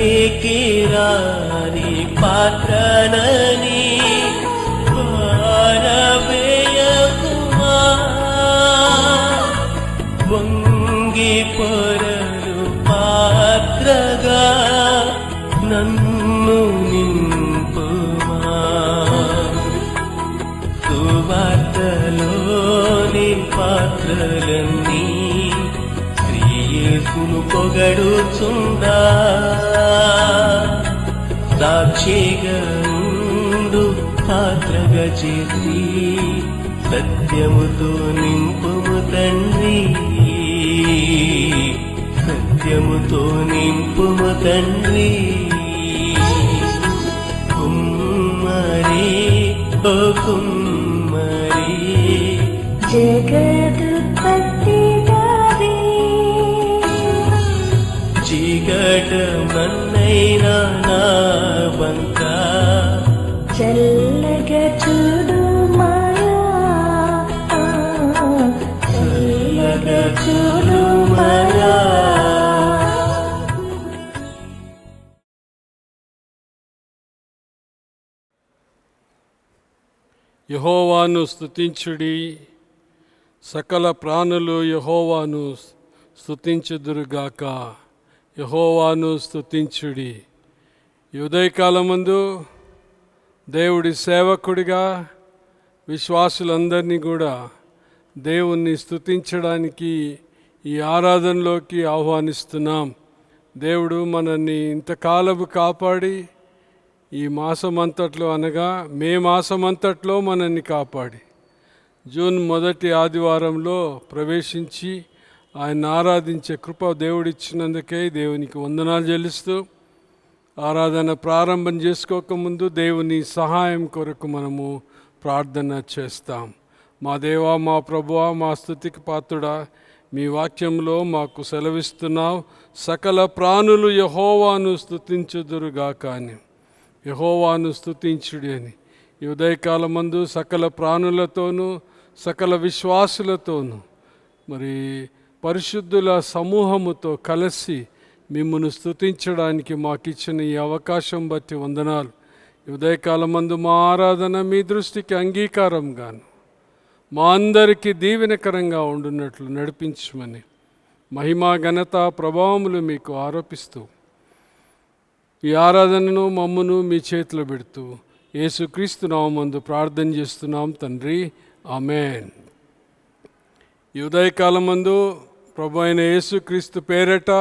పనికిరాని పాత్రనని పారవేయకుమా. వంగి పొరలు పాత్రగా నన్ను నింపుమా. సువార్తలోని పాత్రలన్నీ యేసును పొగడుచుందా. సాక్షిగా ఉండు పాత్రగా చేసి సత్యముతో నింపుము తండ్రి. సత్యముతో నింపుము తండ్రి. కుమ్మరి ఓ కుమ్మరి జగదుత్పత్తి చీకటమన్నైనా నా వంక చల్లగా చూడుమయా. చల్లగా చూడుమయా. యెహోవాను స్తుతించుడి, సకల ప్రాణులు యెహోవాను స్తుతించుదురుగాక. యెహోవాను స్తుతించుడి. ఈ ఉదయకాలమందు దేవుడి సేవకుడిగా విశ్వాసులందరినీ కూడా దేవుణ్ణి స్తుతించడానికి ఈ ఆరాధనలోకి ఆహ్వానిస్తున్నాం. దేవుడు మనల్ని ఇంతకాలము కాపాడి ఈ మాసమంతట్లో అనగా మే మాసమంతట్లో మనల్ని కాపాడి జూన్ మొదటి ఆదివారంలో ప్రవేశించి ఆయన ఆరాధించే కృప దేవుడిచ్చినందుకే దేవునికి వందనాలు చెల్లిస్తూ ఆరాధన ప్రారంభం చేసుకోకముందు దేవుని సహాయం కొరకు మనము ప్రార్థన చేస్తాం. మా దేవా, మా ప్రభువా, మా స్తుతికి పాత్రుడా, మీ వాక్యంలో మాకు సెలవిస్తున్నావు, సకల ప్రాణులు యెహోవాను స్తుతించుదురుగాక అని. యెహోవాను స్తుతించుడి అని ఈ ఉదయకాలమందు సకల ప్రాణులతోనూ సకల విశ్వాసులతోనూ మరి పరిశుద్ధుల సమూహముతో కలిసి మిమ్మును స్తుతించడానికి మాకు ఇచ్చిన ఈ అవకాశం బట్టి వందనాలు. ఈ ఉదయకాలమందు మా ఆరాధన మీ దృష్టికి అంగీకారంగాను మా అందరికీ దీవెనకరంగా ఉండున్నట్లు నడిపించమని మహిమా ఘనత ప్రభావములు మీకు ఆరోపిస్తూ ఈ ఆరాధనను మమ్మును మీ చేతిలో పెడుతూ యేసుక్రీస్తు నామమునందు ప్రార్థన చేస్తున్నాం తండ్రి, ఆమేన్. ఈ ఉదయకాలమందు ప్రభు అయిన యేసుక్రీస్తు పేరట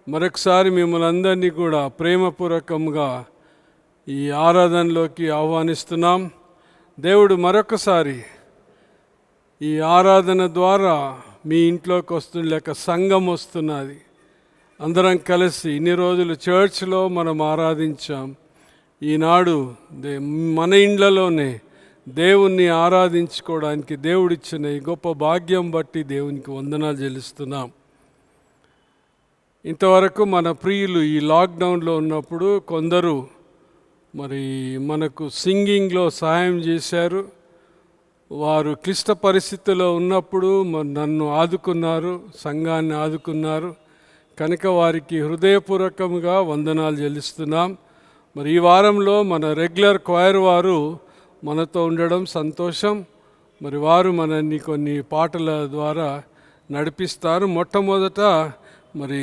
మరొకసారి మిమ్మల్ని అందరినీ కూడా ప్రేమపూర్వకంగా ఈ ఆరాధనలోకి ఆహ్వానిస్తున్నాం. దేవుడు మరొకసారి ఈ ఆరాధన ద్వారా మీ ఇంట్లోకి వస్తుంది, లేక సంఘం వస్తున్నది. అందరం కలిసి ఇన్ని రోజులు చర్చ్లో మనం ఆరాధించాం. ఈనాడు మన ఇండ్లలోనే దేవుణ్ణి ఆరాధించుకోవడానికి దేవుడిచ్చిన ఈ గొప్ప భాగ్యం బట్టి దేవునికి వందనాలు చెల్లిస్తున్నాం. ఇంతవరకు మన ప్రియులు ఈ లాక్డౌన్లో ఉన్నప్పుడు కొందరు మరి మనకు సింగింగ్లో సహాయం చేశారు. వారు క్లిష్ట పరిస్థితుల్లో ఉన్నప్పుడు నన్ను ఆదుకున్నారు, సంఘాన్ని ఆదుకున్నారు. కనుక వారికి హృదయపూర్వకంగా వందనాలు చెల్లిస్తున్నాం. మరి ఈ వారంలో మన రెగ్యులర్ క్వైర్ వారు మనతో ఉండడం సంతోషం. మరి వారు మనల్ని కొన్ని పాటల ద్వారా నడిపిస్తారు. మొట్టమొదట మరి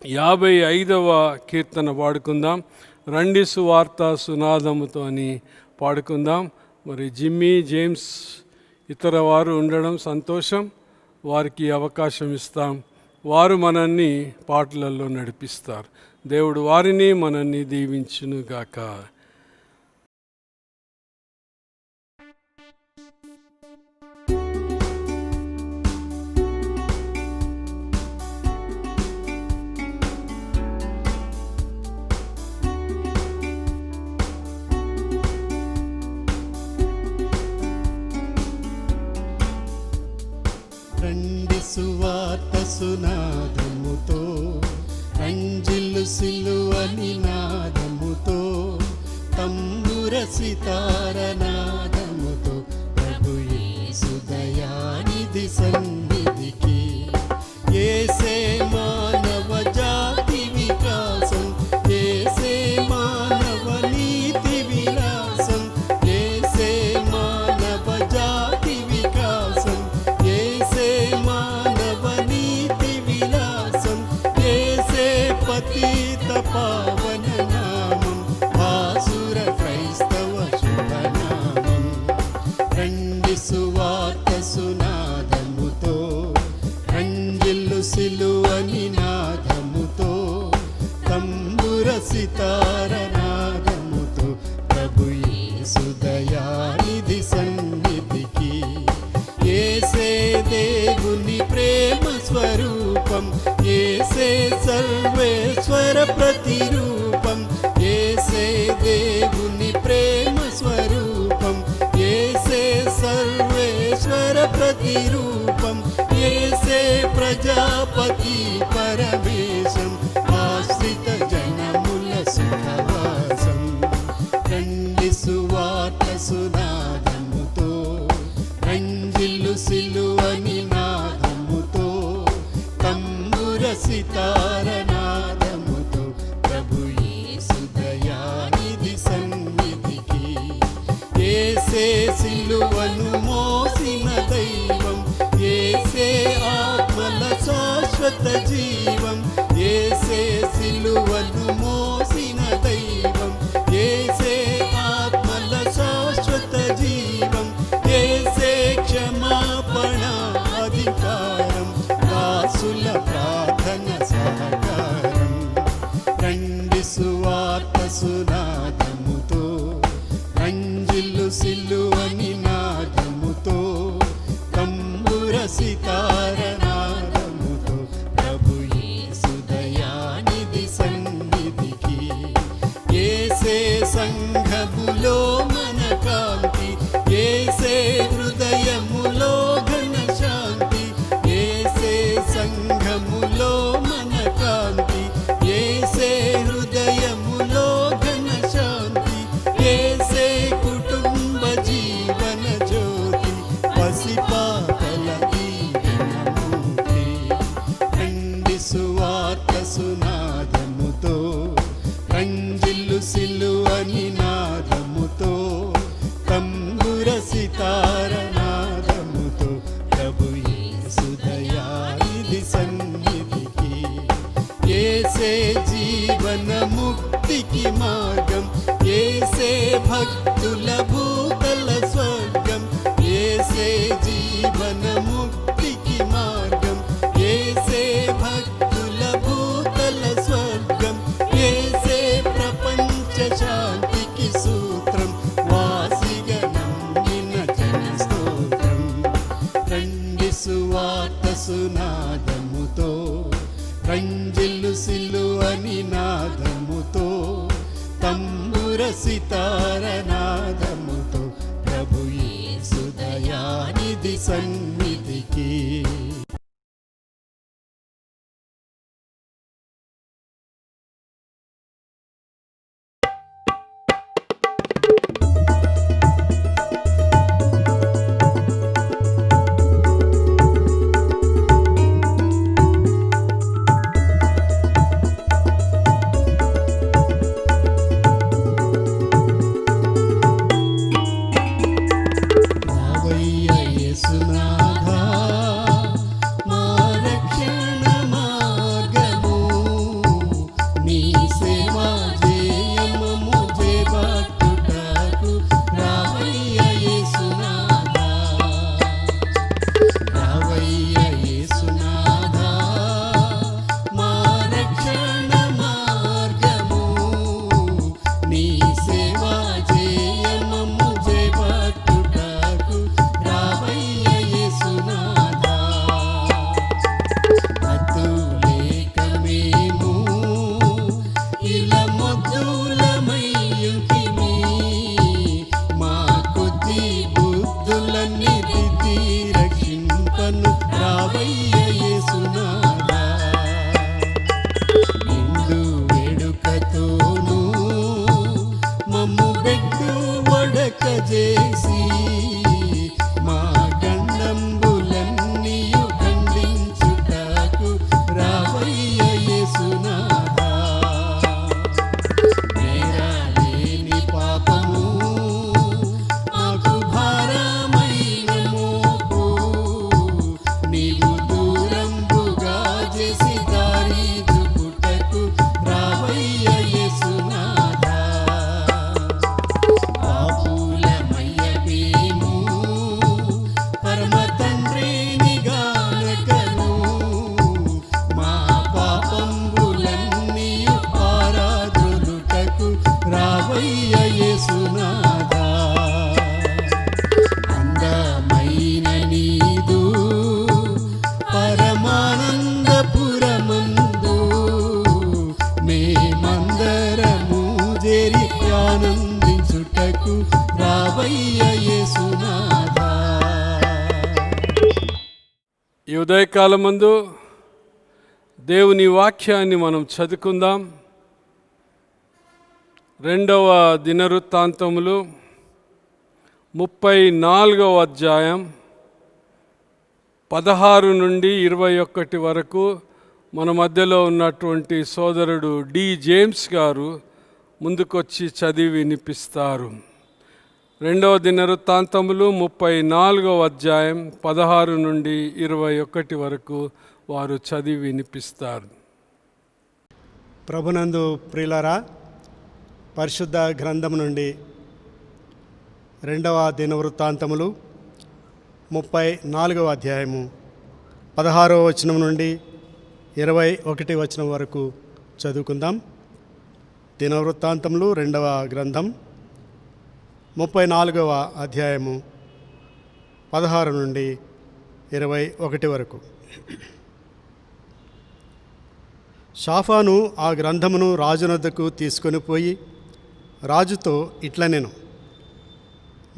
55వ కీర్తన పాడుకుందాం. రండి సువార్త సునాదముతో అని పాడుకుందాం. మరి జిమ్మీ, జేమ్స్ ఇతర వారు ఉండడం సంతోషం. వారికి అవకాశం ఇస్తాం. వారు మనల్ని పాటలలో నడిపిస్తారు. దేవుడు వారిని మనల్ని దీవించునుగాక. రండి సువార్త సునాదముతో, రంజిల్లు సిలువ నినాదముతో, తంబుర సితార నాదముతో ప్రభు యేసు దయానిధి సన్నిధికి. యేసే మానవ జాతి వికాసం దేవుని ప్రేమ స్వరూపం, యేసే సర్వేశ్వర ప్రతిరూపం. యేసే దేవుని ప్రేమ స్వరూపం, యేసే సర్వేశ్వర ప్రతిరూపం. యేసే ప్రజాపతి పరమేశం, ఆశ్రిత జనముల సుఖవాసం. రండి సువార్త సునాదముతో, రంజిల్లు సిలువ నినాదముతో, తంబుర సితార నాదముతో, ప్రభు యేసు దయానిధి సన్నిధికి. యేసే సిలువను మోసిన దైవం, యేసే ఆత్మల శాశ్వత జీవం. యేసే సిలువను మోసిన దైవం, యేసే ఆత్మల శాశ్వత జీవం. యేసే క్షమాపణ అధికారం, దాసుల ప్రార్థన సహకారం. రండి సువార్త సునాదముతో, రంజిల్లు సిలువ నినాదముతో, తంబుర సితార నాదముతో, ప్రభు యేసు దయానిధి సన్నిధికి. యేసే సంఘములో మన కాంతి, యేసే హృదయములో ఘన శాంతి. యేసే సంఘములో మన కాంతి, యేసే హృదయములో ఘన శాంతి. యేసే కుటుంబ జీవన జ్యోతి, పసిపాపల దీవెనమూర్తి. రండి సువార్త సునాదముతో, రంజిల్లు సిలువ నినాదముతో, తంబుర సితార నాదముతో, ప్రభు యేసు దయానిధి సన్నిధికి. యేసే జీవన ముక్తికి మార్గం, యేసే భక్తుల భూతల స్వర్గం. యేసే జీవన ముక్తికి మార్గం, యేసే భక్తుల భూతల స్వర్గం. యేసే ప్రపంచ శాంతికి సూత్రం, వాసిగా నమ్మిన జన స్తోత్రం. రండి సువార్త సునాదముతో, రంజిల్లు సిలువ నినాదముతో, తంబుర సితార నాదముతో, ప్రభు యేసు దయానిధి సన్నిధికి. రావయ్య యేసునాథా, మా రక్షణ మార్గము, నీ సేవా జయమము చేపట్టుటకు. రావయ్య యేసునాథా, రావయ్య యేసునాథా, మా రక్షణ మార్గము, నీ సేవా జయమము చేపట్టుటకు. రావయ్య యేసునాథా, అతులేక మేము ఇలా మొద్దులమయ్యుంటిమి, మా కొద్ది బుద్ధులన్నీ దిద్ది రక్షింపను. రావయ్య యేసునాథా, నిండు వేడుకతోను మమ్ము బెట్టు వడక చేసి, మా గండంబులన్నీయు ఖండించుటకు. రావయ్య యేసునాథా, నేరాలేని పాపము మాకు భారమైన మోపు, నీవు దూరంబుగా చేసి దారి చూపుటకు. రావయ్య యేసునాథా, పాపులమయ్య ఈ ఉదయకాలమందు దేవుని వాక్యాన్ని మనం చదువుకుందాం. 2వ దినవృత్తాంతములు 34వ అధ్యాయం 16 నుండి 21 వరకు మన మధ్యలో ఉన్నటువంటి సోదరుడు జేమ్స్ గారు ముందుకొచ్చి చదివి వినిపిస్తారు. 2వ దినవృత్తాంతములు 34వ అధ్యాయం 16 నుండి 21 వరకు వారు చదివి వినిపిస్తారు. ప్రభునందు ప్రియులారా, పరిశుద్ధ గ్రంథం నుండి 2వ దినవృత్తాంతములు 34వ అధ్యాయము 16వ వచనం నుండి 21వ వచనం వరకు చదువుకుందాం. దినవృత్తాంతములు 2వ గ్రంథం 34వ అధ్యాయము 16 నుండి 21 వరకు. షాఫాను ఆ గ్రంథమును రాజునొద్దకు తీసుకొని పోయి రాజుతో ఇట్లనెను,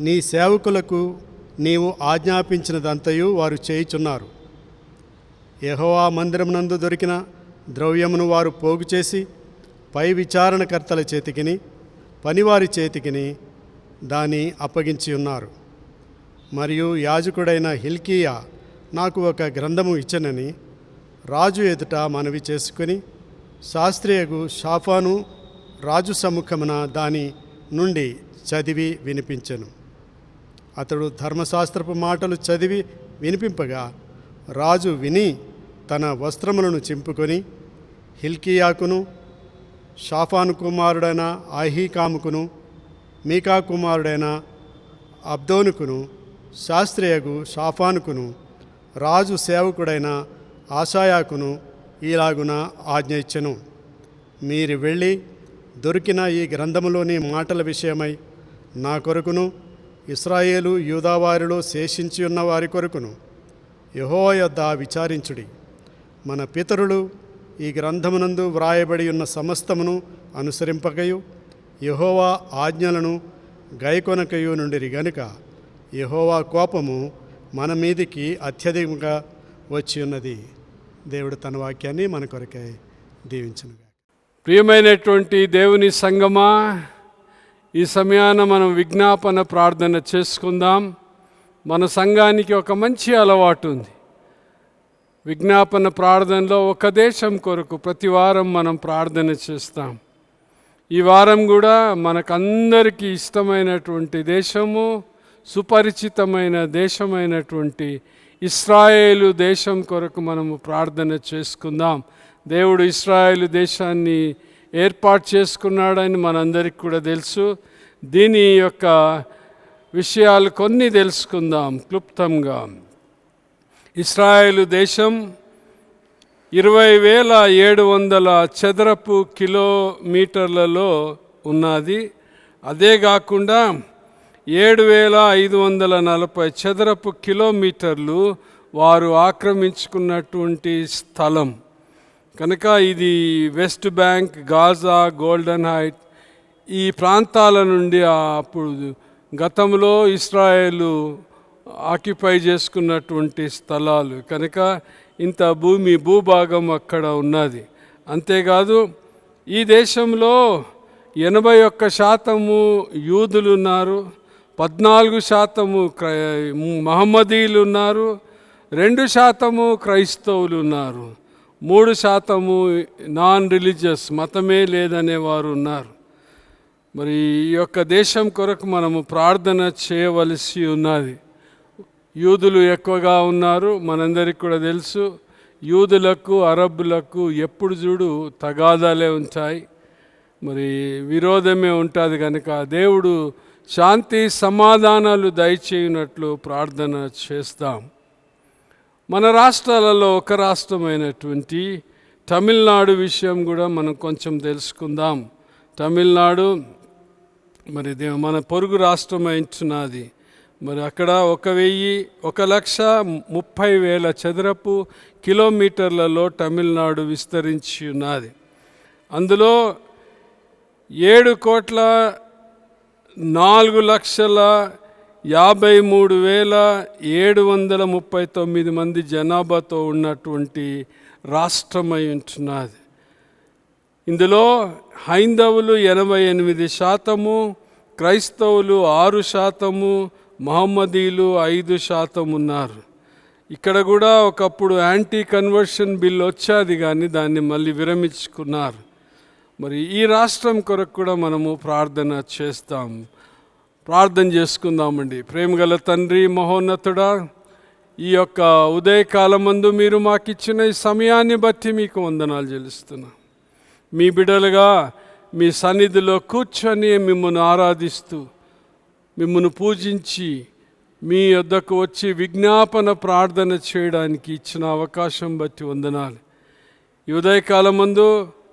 నీ సేవకులకు నీవు ఆజ్ఞాపించినదంతయు వారు చేయుచున్నారు. యెహోవా మందిరమునందు దొరికిన ద్రవ్యమును వారు పోగు చేసి పై విచారణకర్తల చేతికిని పనివారి చేతికిని దాన్ని అప్పగించి ఉన్నారు. మరియు యాజకుడైన హిల్కీయా నాకు ఒక గ్రంథము ఇచ్చనని రాజు ఎదుట మనవి చేసుకుని శాస్త్రియగు షాఫాను రాజు సముఖమున దాని నుండి చదివి వినిపించెను. అతడు ధర్మశాస్త్రపు మాటలు చదివి వినిపింపగా రాజు విని తన వస్త్రములను చింపుకొని హిల్కీయాకును షాఫాను కుమారుడైన అహీకాముకును మీకా కుమారుడైన అబ్దోనుకును శాస్త్రియగు షాఫానుకును రాజు సేవకుడైన ఆషాయాకును ఈలాగున ఆజ్ఞ ఇచ్చెను, మీరు వెళ్ళి దొరికిన ఈ గ్రంథములోని మాటల విషయమై నా కొరకును ఇశ్రాయేలు యూదావారిలో శేషించి ఉన్న వారి కొరకును యెహోవా యొద్ద విచారించుడి. మన పితరులు ఈ గ్రంథమునందు వ్రాయబడి ఉన్న సమస్తమును అనుసరింపకయు యెహోవా ఆజ్ఞలను గైకొనకయు నుండిరి గనుక యెహోవా కోపము మన మీదికి అత్యధికంగా వచ్చి ఉన్నది. దేవుడు తన వాక్యాన్ని మన కొరకై దీవించును. ప్రియమైనటువంటి దేవుని సంగమా, ఈ సమయాన మనం విజ్ఞాపన ప్రార్థన చేసుకుందాం. మన సంఘానికి ఒక మంచి అలవాటు ఉంది. విజ్ఞాపన ప్రార్థనలో ఒక దేశం కొరకు ప్రతి వారం మనం ప్రార్థన చేస్తాం. ఈ వారం కూడా మనకందరికీ ఇష్టమైనటువంటి దేశము, సుపరిచితమైన దేశమైనటువంటి ఇశ్రాయేలు దేశం కొరకు మనము ప్రార్థన చేసుకుందాం. దేవుడు ఇశ్రాయేలు దేశాన్ని ఏర్పాటు చేసుకున్నాడని మనందరికీ కూడా తెలుసు. దీని యొక్క విషయాలు కొన్ని తెలుసుకుందాం క్లుప్తంగా. ఇశ్రాయేలు దేశం 20,700 చదరపు కిలోమీటర్లలో ఉన్నది. అదే కాకుండా 7,540 చదరపు కిలోమీటర్లు వారు ఆక్రమించుకున్నటువంటి స్థలం కనుక ఇది west bank, Gaza, golden height ఈ ప్రాంతాల నుండి అప్పుడు గతంలో ఇశ్రాయేలు ఆక్యుపై చేసుకున్నటువంటి స్థలాలు కనుక ఇంత భూభాగం అక్కడ ఉన్నది. అంతేకాదు ఈ దేశంలో 81% యూదులు ఉన్నారు, 14% మహమ్మదీయులు ఉన్నారు, 2% క్రైస్తవులు ఉన్నారు, 3% నాన్ రిలీజియస్ మతమే లేదనే వారు ఉన్నారు. మరి ఈ యొక్క దేశం కొరకు మనము ప్రార్థన చేయవలసి ఉన్నది. యూదులు ఎక్కువగా ఉన్నారు, మనందరికీ కూడా తెలుసు. యూదులకు అరబ్బులకు ఎప్పుడు చూడు తగాదాలే ఉంటాయి, మరి విరోధమే ఉంటుంది. కనుక దేవుడు శాంతి సమాధానాలు దయచేయునట్లు ప్రార్థన చేస్తాం. మన రాష్ట్రాలలో ఒక రాష్ట్రమైనటువంటి తమిళనాడు విషయం కూడా మనం కొంచెం తెలుసుకుందాం. తమిళనాడు మరి మన పొరుగు రాష్ట్రమైనది. మరి అక్కడ 1,30,000 చదరపు కిలోమీటర్లలో తమిళనాడు విస్తరించి ఉన్నది. అందులో 7,04,00,000 53,739 మంది జనాభాతో ఉన్నటువంటి రాష్ట్రమై ఉంటున్నది. ఇందులో హైందవులు 88%, క్రైస్తవులు 6%, మహమ్మదీలు 5% ఉన్నారు. ఇక్కడ కూడా ఒకప్పుడు యాంటీ కన్వర్షన్ బిల్ వచ్చేది, కానీ దాన్ని మళ్ళీ విరమించుకున్నారు. మరి ఈ రాష్ట్రం కొరకు కూడా మనము ప్రార్థన చేస్తాం. ప్రార్థన చేసుకుందామండి. ప్రేమగల తండ్రి, మహోన్నతుడా, ఈ యొక్క ఉదయకాలమందు మీరు మాకు ఇచ్చిన ఈ సమయాన్ని బట్టి మీకు వందనాలు చెల్లిస్తున్నాం. మీ బిడ్డలుగా మీ సన్నిధిలో కూర్చొని మిమ్మల్ని ఆరాధిస్తూ, మిమ్మల్ని పూజించి, మీ వద్దకు వచ్చి విజ్ఞాపన ప్రార్థన చేయడానికి ఇచ్చిన అవకాశం బట్టి వందనాలు. ఈ ఉదయకాలమందు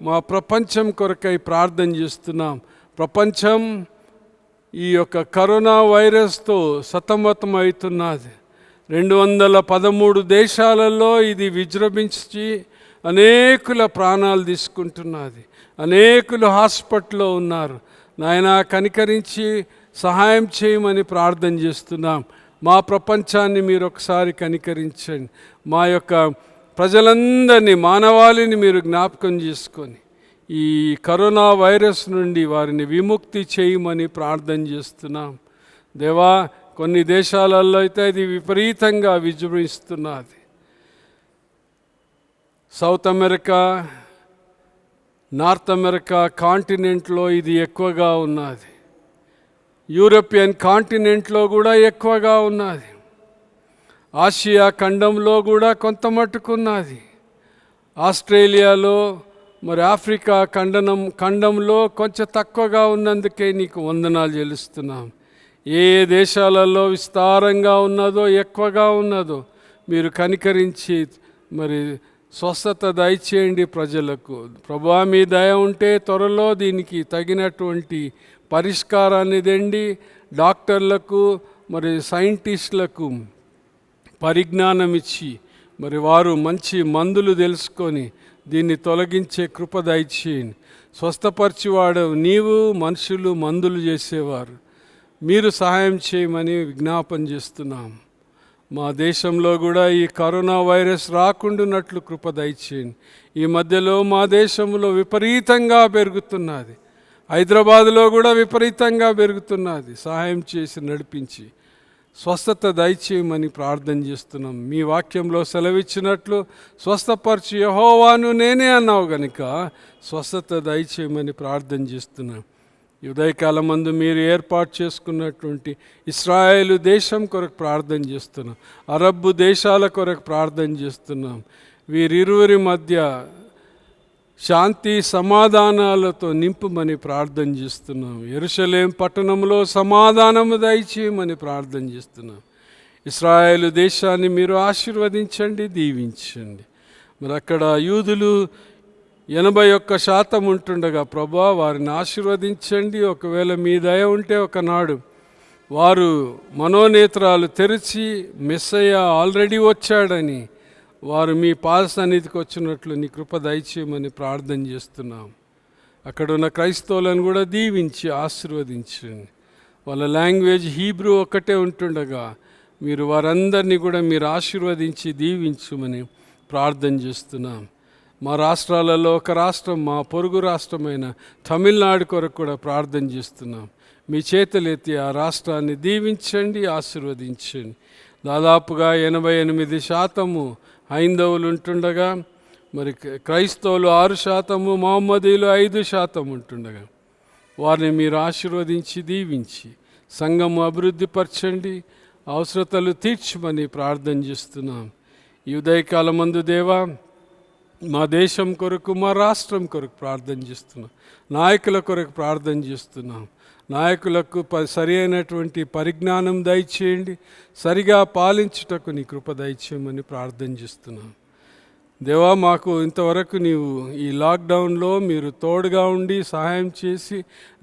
మా ప్రపంచం కొరకై ప్రార్థన చేస్తున్నాం. ప్రపంచం ఈ యొక్క కరోనా వైరస్తో సతమతం అవుతున్నది. 213 దేశాలలో ఇది విజృంభించి అనేకుల ప్రాణాలు తీసుకుంటున్నది. అనేకులు హాస్పిటల్లో ఉన్నారు. నాయన కనికరించి సహాయం చేయమని ప్రార్థన చేస్తున్నాం. మా ప్రపంచాన్ని మీరు ఒకసారి కనికరించండి. మా యొక్క ప్రజలందరినీ, మానవాళిని మీరు జ్ఞాపకం చేసుకొని ఈ కరోనా వైరస్ నుండి వారిని విముక్తి చేయమని ప్రార్థన చేస్తున్నాం. దేవా, కొన్ని దేశాలలో అయితే ఇది విపరీతంగా విజృంభిస్తున్నది. సౌత్ అమెరికా, నార్త్ అమెరికా కాంటినెంట్లో ఇది ఎక్కువగా ఉన్నది. యూరోపియన్ కాంటినెంట్లో కూడా ఎక్కువగా ఉన్నది. ఆసియా ఖండంలో కూడా కొంత మట్టుకున్నది. ఆస్ట్రేలియాలో, మరి ఆఫ్రికా ఖండంలో కొంచెం తక్కువగా ఉన్నందుకే నీకు వందనాలు చెల్లిస్తున్నాం. ఏ దేశాలలో విస్తారంగా ఉన్నదో, ఎక్కువగా ఉన్నదో మీరు కనికరించి మరి స్వస్థత దయచేయండి ప్రజలకు. ప్రభువా, మీ దయ ఉంటే త్వరలో దీనికి తగినటువంటి పరిష్కారాన్ని తెండి. డాక్టర్లకు, మరి సైంటిస్టులకు పరిజ్ఞానం ఇచ్చి, మరి వారు మంచి మందులు తెలుసుకొని దీన్ని తొలగించే కృప దయచేయండి. స్వస్థపరిచేవాడు నీవు, మనుషులు మందులు చేసేవారు. మీరు సహాయం చేయమని విజ్ఞాపన చేస్తున్నాం. మా దేశంలో కూడా ఈ కరోనా వైరస్ రాకుండానట్లు కృప దయచేయండి. ఈ మధ్యలో మా దేశంలో విపరీతంగా పెరుగుతున్నది. హైదరాబాదులో కూడా విపరీతంగా పెరుగుతున్నది. సహాయం చేసి నడిపించి స్వస్థత దయచేయమని ప్రార్థన చేస్తున్నాం. మీ వాక్యంలో సెలవిచ్చినట్లు స్వస్థపరచు యెహోవాను నేనే అన్నావు కనుక స్వస్థత దయచేయమని ప్రార్థన చేస్తున్నాం. ఈ ఉదయకాలమందు మీరు ఏర్పాటు చేసుకున్నటువంటి ఇశ్రాయేలు దేశం కొరకు ప్రార్థన చేస్తున్నాం. అరబ్బు దేశాల కొరకు ప్రార్థన చేస్తున్నాం. వీరిరువురి మధ్య శాంతి సమాధానాలతో నింపుమని ప్రార్థన చేస్తున్నాం. యెరూషలేం పట్టణంలో సమాధానము దయచేయమని ప్రార్థన చేస్తున్నాం. ఇశ్రాయేలు దేశాన్ని మీరు ఆశీర్వదించండి, దీవించండి. మరి అక్కడ యూదులు 81% ఉంటుండగా ప్రభువా, వారిని ఆశీర్వదించండి. ఒకవేళ మీ దయ ఉంటే ఒకనాడు వారు మనోనేత్రాలు తెరిచి మెస్సయ్య ఆల్రెడీ వచ్చాడని వారు మీ పాద సన్నిధికి వచ్చినట్లు నీ కృప దయచేయమని ప్రార్థన చేస్తున్నాం. అక్కడున్న క్రైస్తవులను కూడా దీవించి ఆశీర్వదించండి. వాళ్ళ లాంగ్వేజ్ హీబ్రూ ఒక్కటే ఉంటుండగా మీరు వారందరినీ కూడా మీరు ఆశీర్వదించి దీవించమని ప్రార్థన చేస్తున్నాం. మా రాష్ట్రాలలో ఒక రాష్ట్రం, మా పొరుగు రాష్ట్రమైన తమిళనాడు కొరకు కూడా ప్రార్థన చేస్తున్నాం. మీ చేతులెత్తి ఆ రాష్ట్రాన్ని దీవించండి, ఆశీర్వదించండి. దాదాపుగా 88% హైందవులు ఉంటుండగా, మరి క్రైస్తవులు 6%, మహమ్మదీలు 5% ఉంటుండగా వారిని మీరు ఆశీర్వదించి దీవించి సంఘము అభివృద్ధిపరచండి, అవసరతలు తీర్చమని ప్రార్థన చేస్తున్నాం. ఈ ఉదయకాలమందు దేవా, మా దేశం కొరకు, మా రాష్ట్రం కొరకు ప్రార్థన చేస్తున్నాం. నాయకుల కొరకు ప్రార్థన చేస్తున్నాం. నాయకులకు సరి అయినటువంటి పరిజ్ఞానం దయచేయండి. సరిగా పాలించుటకు నీ కృప దయచేయమని ప్రార్థన చేస్తున్నాం. దేవా, మాకు ఇంతవరకు నీవు ఈ లాక్డౌన్లో మీరు తోడుగా ఉండి సహాయం చేసి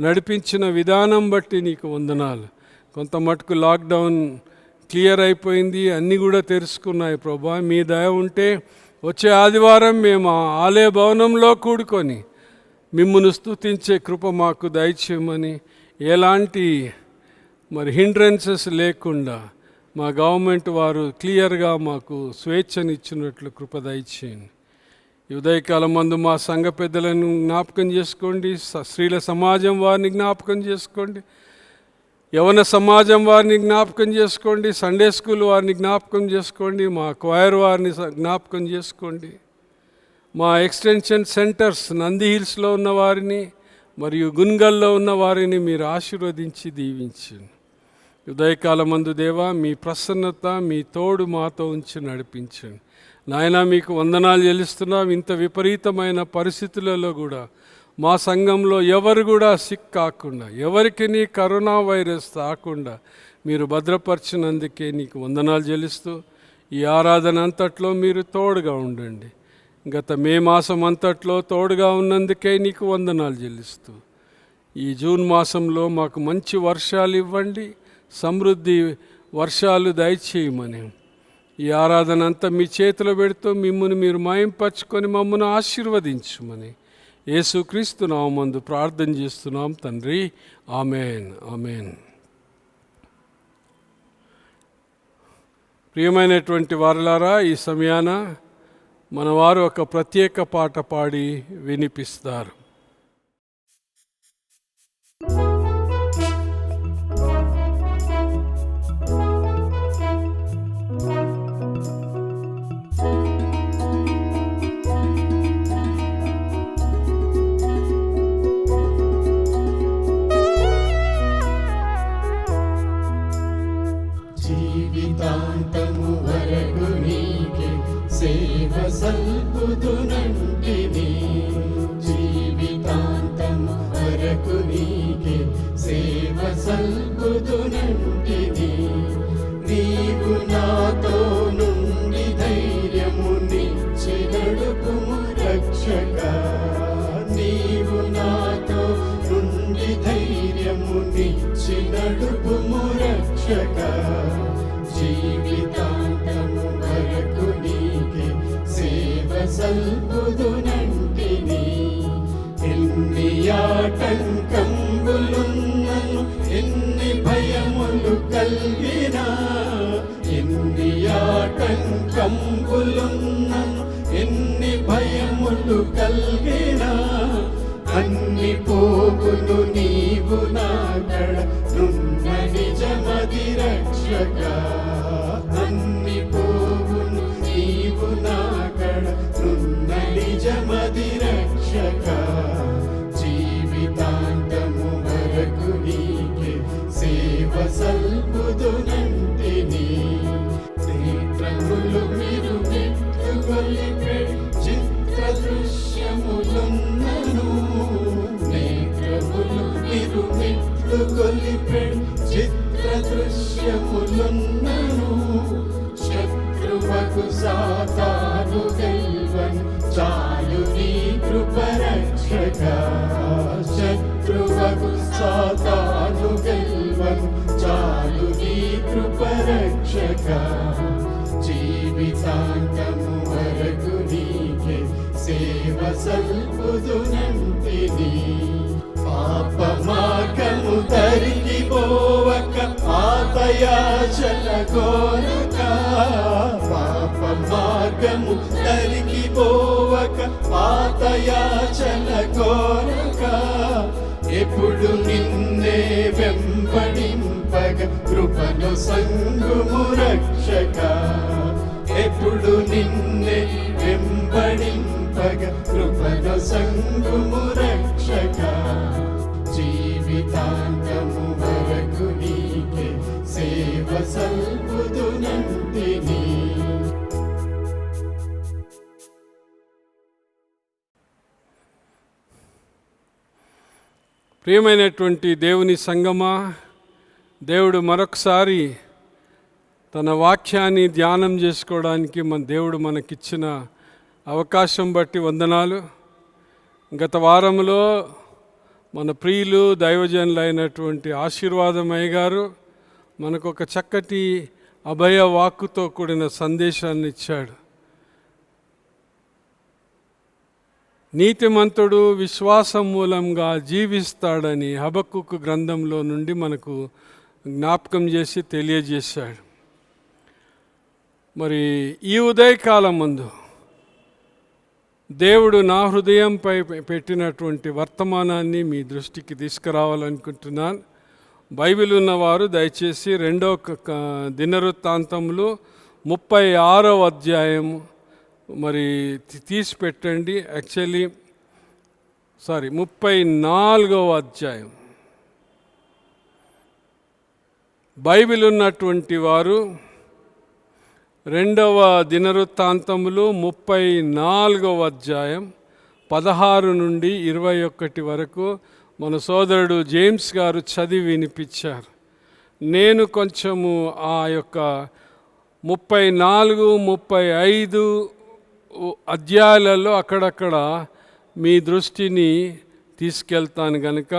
నడిపించిన విధానం బట్టి నీకు వందనాలు. కొంత మటుకు లాక్డౌన్ క్లియర్ అయిపోయింది, అన్నీ కూడా తెరుచుకున్నాయి. ప్రభా, మీ దయ ఉంటే వచ్చే ఆదివారం మేము ఆలయ భవనంలో కూడుకొని మిమ్మును స్తుతించే కృప మాకు దయచేయమని, ఎలాంటి మరి హిండ్రెన్సెస్ లేకుండా మా గవర్నమెంట్ వారు క్లియర్గా మాకు స్వేచ్ఛనిచ్చినట్లు కృప దయచేయండి. ఈ ఉదయకాలం మందు మా సంఘ పెద్దలను జ్ఞాపకం చేసుకోండి, స్త్రీల సమాజం వారిని జ్ఞాపకం చేసుకోండి, యవన సమాజం వారిని జ్ఞాపకం చేసుకోండి, సండే స్కూల్ వారిని జ్ఞాపకం చేసుకోండి, మా క్వైర్ వారిని జ్ఞాపకం చేసుకోండి, మా ఎక్స్టెన్షన్ సెంటర్స్ నంది హిల్స్లో ఉన్న వారిని మరియు గున్గల్లో ఉన్న వారిని మీరు ఆశీర్వదించి దీవించండి. ఉదయకాలమందు దేవా, మీ ప్రసన్నత, మీ తోడు మాతో ఉంచి నడిపించండి. నాయన, మీకు వందనాలు చెల్లిస్తున్నాం. ఇంత విపరీతమైన పరిస్థితులలో కూడా మా సంఘంలో ఎవరు కూడా సిక్ కాకుండా, ఎవరికి నీ కరోనా వైరస్ తాకుండా మీరు భద్రపరిచినందుకే నీకు వందనాలు చెల్లిస్తూ, ఈ ఆరాధన అంతట్లో మీరు తోడుగా ఉండండి. గత మే మాసం అంతట్లో తోడుగా ఉన్నందుకే నీకు వందనాలు చెల్లిస్తూ, ఈ జూన్ మాసంలో మాకు మంచి వర్షాలు ఇవ్వండి, సమృద్ధి వర్షాలు దయచేయమని ఈ ఆరాధన అంతా మీ చేతిలో పెడుతూ మిమ్మల్ని మీరు మాయంపరచుకొని మమ్మల్ని ఆశీర్వదించమని యేసుక్రీస్తు నామమున ప్రార్థన చేస్తున్నాం తండ్రి. ఆమేన్, ఆమేన్. ప్రియమైనటువంటి వారలారా, ఈ సమయాన మనవారు ఒక ప్రత్యేక పాట పాడి వినిపిస్తారు. జీవితాంతము వరకు నీకే సేవ సల్పుదునంటిని, జీవితాంతము వరకు నీకే సేవ సల్పుదునంటిని. నీవు నాతో నుండి ధైర్యమునిచ్చి నడుపుము రక్షక, నీవు నాతో నుండి ధైర్యమునిచ్చి నడుపుము రక్షక. జీవితాంతము వరకు నీకే సేవ సల్పుదునంటిని. ఎన్ని ఆటంకంబులున్నను, ఎన్ని భయములు కలిగినా, ఎన్ని ఆటంకంబులున్నను, ఎన్ని భయములు కలిగినా, అన్ని పోగును నీవు నాకడ నున్న నిజమది రక్షక. అన్ని పోగును నీవు నాకడ నున్న నిజమది రక్షక. జీవితాంతము వరకు నీకే సేవ సల్పుదునంటిని. నేత్రములు మీరు మెట్టుకొలిపే చిత్ర దృశ్యములున్నను, నేత్రములు మీరు మెట్టుకొలిపే చిత్ర దృశ్యములున్నను. శత్రువకు సాతాను గెల్వను చాలు నీ కృప రక్షక. శత్రువకు సాతాను గెల్వను చాలు నీ కృప రక్షక. జీవితాంతము వరకు నీకే సేవ సల్పుదునంటిని. పాప మార్గము తరిగి పోవక పాపయాచన కోరక, పాప మార్గము తరిగి పోవక పాపయాచన కోరక. ఎప్పుడు నిన్నే వెంబడింపగ కృపను సంగుము రక్షక. ఎప్పుడు నిన్నే వెంబడింపగ కృపను సంగుము రక్షక. జీవితాంతము వరకు నీకే సేవ సల్పుదునంటిని. ప్రియమైనటువంటి దేవుని సంగమా, దేవుడు మరొకసారి తన వాక్యాన్ని ధ్యానం చేసుకోవడానికి దేవుడు మనకిచ్చిన అవకాశం బట్టి వందనాలు. గత వారంలో మన ప్రియులు దైవజనులైనటువంటి ఆశీర్వాదమయ్య గారు మనకు ఒక చక్కటి అభయ వాక్కుతో కూడిన సందేశాన్ని ఇచ్చాడు. నీతిమంతుడు విశ్వాసం మూలంగా జీవిస్తాడని హబక్కుకు గ్రంథంలో నుండి మనకు జ్ఞాపకం చేసి తెలియజేశాడు. మరి ఈ ఉదయకాలం ముందు దేవుడు నా హృదయంపై పెట్టినటువంటి వర్తమానాన్ని మీ దృష్టికి తీసుకురావాలనుకుంటున్నాను. బైబిల్ ఉన్నవారు దయచేసి 2 దినవృత్తాంతములు 36వ అధ్యాయం మరి తీసి పెట్టండి. 34వ అధ్యాయం. బైబిల్ ఉన్నటువంటి వారు 2వ దినవృత్తాంతములు 34వ అధ్యాయం 16 నుండి 21 వరకు మన సోదరుడు జేమ్స్ గారు చదివి వినిపించారు. నేను కొంచెము ఆ యొక్క 34, 35 అధ్యాయాలలో అక్కడక్కడ మీ దృష్టిని తీసుకెళ్తాను గనుక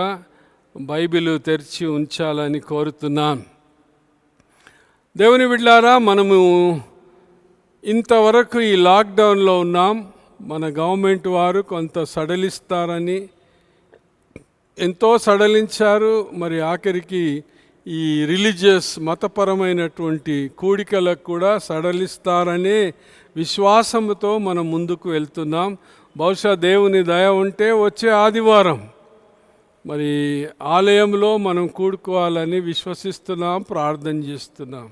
బైబిల్ తెరిచి ఉంచాలని కోరుతున్నాను. దేవుని బిడ్డలారా, మనము ఇంతవరకు ఈ లాక్డౌన్లో ఉన్నాం. మన గవర్నమెంట్ వారు కొంత సడలిస్తారని ఎంతో సడలించారు. మరి ఆఖరికి ఈ రిలీజియస్ మతపరమైనటువంటి కూడికలకు కూడా సడలిస్తారనే విశ్వాసంతో మనం ముందుకు వెళ్తున్నాం. బహుశా దేవుని దయ ఉంటే వచ్చే ఆదివారం మరి ఆలయంలో మనం కూడుకోవాలని విశ్వసిస్తున్నాం, ప్రార్థన చేస్తున్నాం.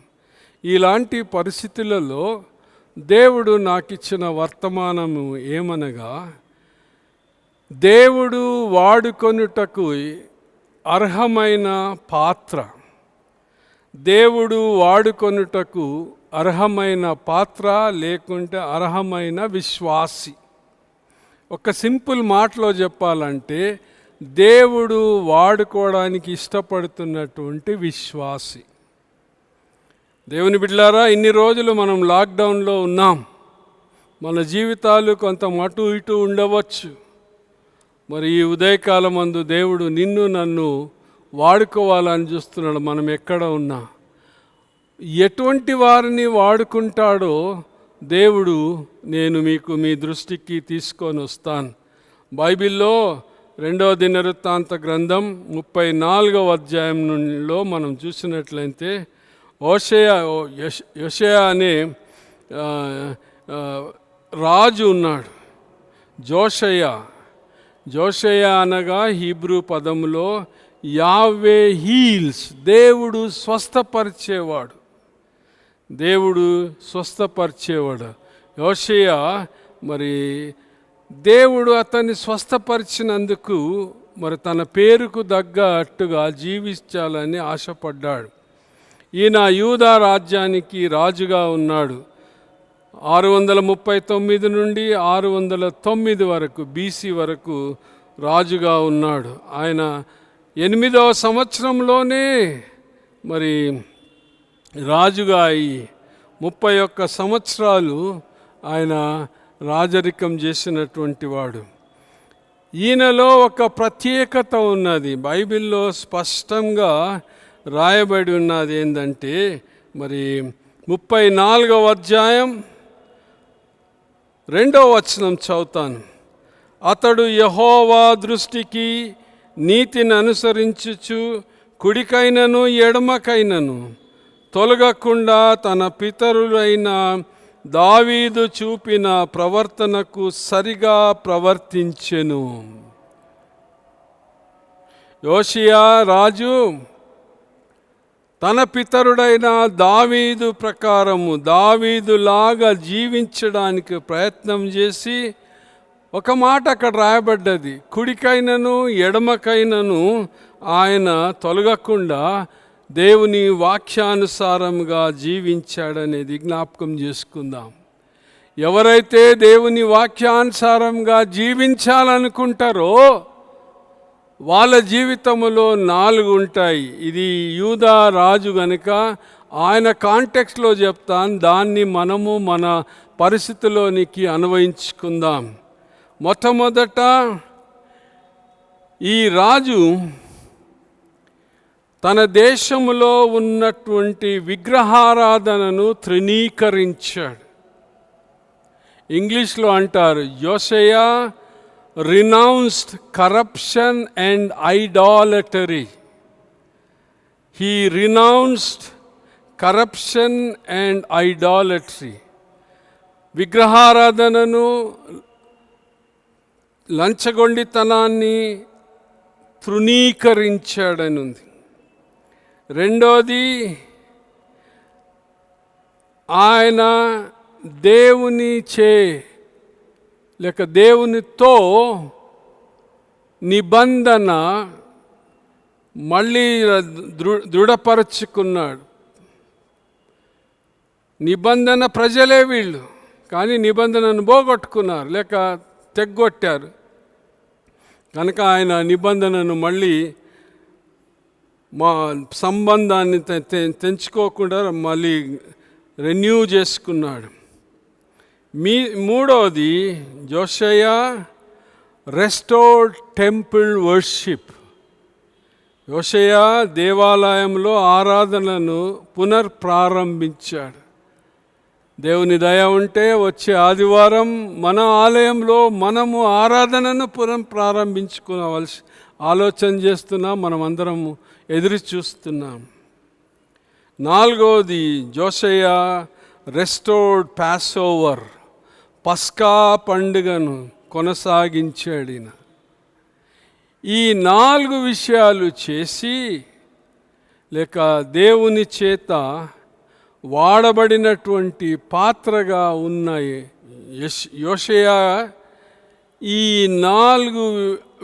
ఇలాంటి పరిస్థితులలో దేవుడు నాకు ఇచ్చిన వర్తమానము ఏమనగా, దేవుడు వాడుకొనుటకు అర్హమైన పాత్ర, దేవుడు వాడుకొనుటకు అర్హమైన పాత్ర లేకుంటే అర్హమైన విశ్వాసి. ఒక సింపుల్ మాటలో చెప్పాలంటే దేవుడు వాడుకోవడానికి ఇష్టపడుతున్నటువంటి విశ్వాసి. దేవుని బిడ్డలారా, ఇన్ని రోజులు మనం లాక్డౌన్లో ఉన్నాం. మన జీవితాలు కొంత అటు ఇటు ఉండవచ్చు. మరి ఈ ఉదయకాలం మందు దేవుడు నిన్ను నన్ను వాడుకోవాలని చూస్తున్నాడు. మనం ఎక్కడ ఉన్నా ఎటువంటి వారిని వాడుకుంటాడో దేవుడు నేను మీ దృష్టికి తీసుకొని వస్తాను. బైబిల్లో 2వ దినవృత్తాంత గ్రంథం 34వ అధ్యాయంలో మనం చూసినట్లయితే యోషేయ అనే రాజు ఉన్నాడు. జోషయ అనగా హీబ్రూ పదములో యావే హీల్స్, దేవుడు స్వస్థపరిచేవాడు. యోషేయ మరి దేవుడు అతన్ని స్వస్థపరిచినందుకు మరి తన పేరుకు తగ్గట్టుగా జీవించాలని ఆశపడ్డాడు. ఈయన యూదా రాజ్యానికి రాజుగా ఉన్నాడు. 639 నుండి 609 వరకు బీసీ వరకు రాజుగా ఉన్నాడు. ఆయన 8వ సంవత్సరంలోనే మరి రాజుగా అయి 31 సంవత్సరాలు ఆయన రాజరికం చేసినటువంటి వాడు. ఈయనలో ఒక ప్రత్యేకత ఉన్నది. బైబిల్లో స్పష్టంగా రాయబడి ఉన్నది ఏంటంటే, మరి 34వ అధ్యాయం 2వ వచనం చదువుతాను. అతడు యెహోవా దృష్టికి నీతిని అనుసరించుచు కుడికైనను ఎడమకైనను తొలగకుండా తన పితరులైన దావీదు చూపిన ప్రవర్తనకు సరిగా ప్రవర్తించెను. యోషియా రాజు తన పితరుడైన దావీదు ప్రకారము దావీదులాగా జీవించడానికి ప్రయత్నం చేసి, ఒక మాట అక్కడ రాయబడ్డది, కుడికైనను ఎడమకైనను ఆయన తొలగకుండా దేవుని వాక్యానుసారంగా జీవించాడనేది జ్ఞాపకం చేసుకుందాం. ఎవరైతే దేవుని వాక్యానుసారంగా జీవించాలనుకుంటారో వాళ్ళ జీవితంలో 4 ఉంటాయి. ఇది యూదా రాజు గనుక ఆయన కాంటెక్స్ట్లో చెప్తాను, దాన్ని మనము మన పరిస్థితిలోనికి అన్వయించుకుందాం. మొట్టమొదట ఈ రాజు తన దేశంలో ఉన్నటువంటి విగ్రహారాధనను తృణీకరించాడు. ఇంగ్లీష్లో అంటారు, యోషేయ renounced corruption and idolatry. He renounced corruption and idolatry. విగ్రహారాధనను, లంచగొండితనాన్ని తృణీకరించాడని ఉంది. రెండోది, ఆయన దేవునితో నిబంధన మళ్ళీ దృఢపరచుకున్నాడు. నిబంధన ప్రజలే వీళ్ళు, కానీ నిబంధనను పోగొట్టుకున్నారు, లేక తెగ్గొట్టారు. కనుక ఆయన నిబంధనను మళ్ళీ సంబంధాన్ని తెంచుకోకుండా మళ్ళీ రెన్యూ చేసుకున్నాడు. మూడోది, జోషయా రెస్టోర్డ్ టెంపుల్ వర్షిప్. యోషయా దేవాలయంలో ఆరాధనను పునర్ప్రారంభించాడు. దేవుని దయ ఉంటే వచ్చే ఆదివారం మన ఆలయంలో మనము ఆరాధనను పునఃప్రారంభించుకోవాల్సి ఆలోచన చేస్తున్నాం, మనమందరం ఎదురు చూస్తున్నాం. నాలుగోది, జోషయా రెస్టోర్డ్ పాస్ ఓవర్, పస్కా పండుగను కొనసాగించాడు. ఈ 4 విషయాలు చేసి, లేక దేవుని చేత వాడబడినటువంటి పాత్రగా ఉన్నాయి యోషయా. ఈ 4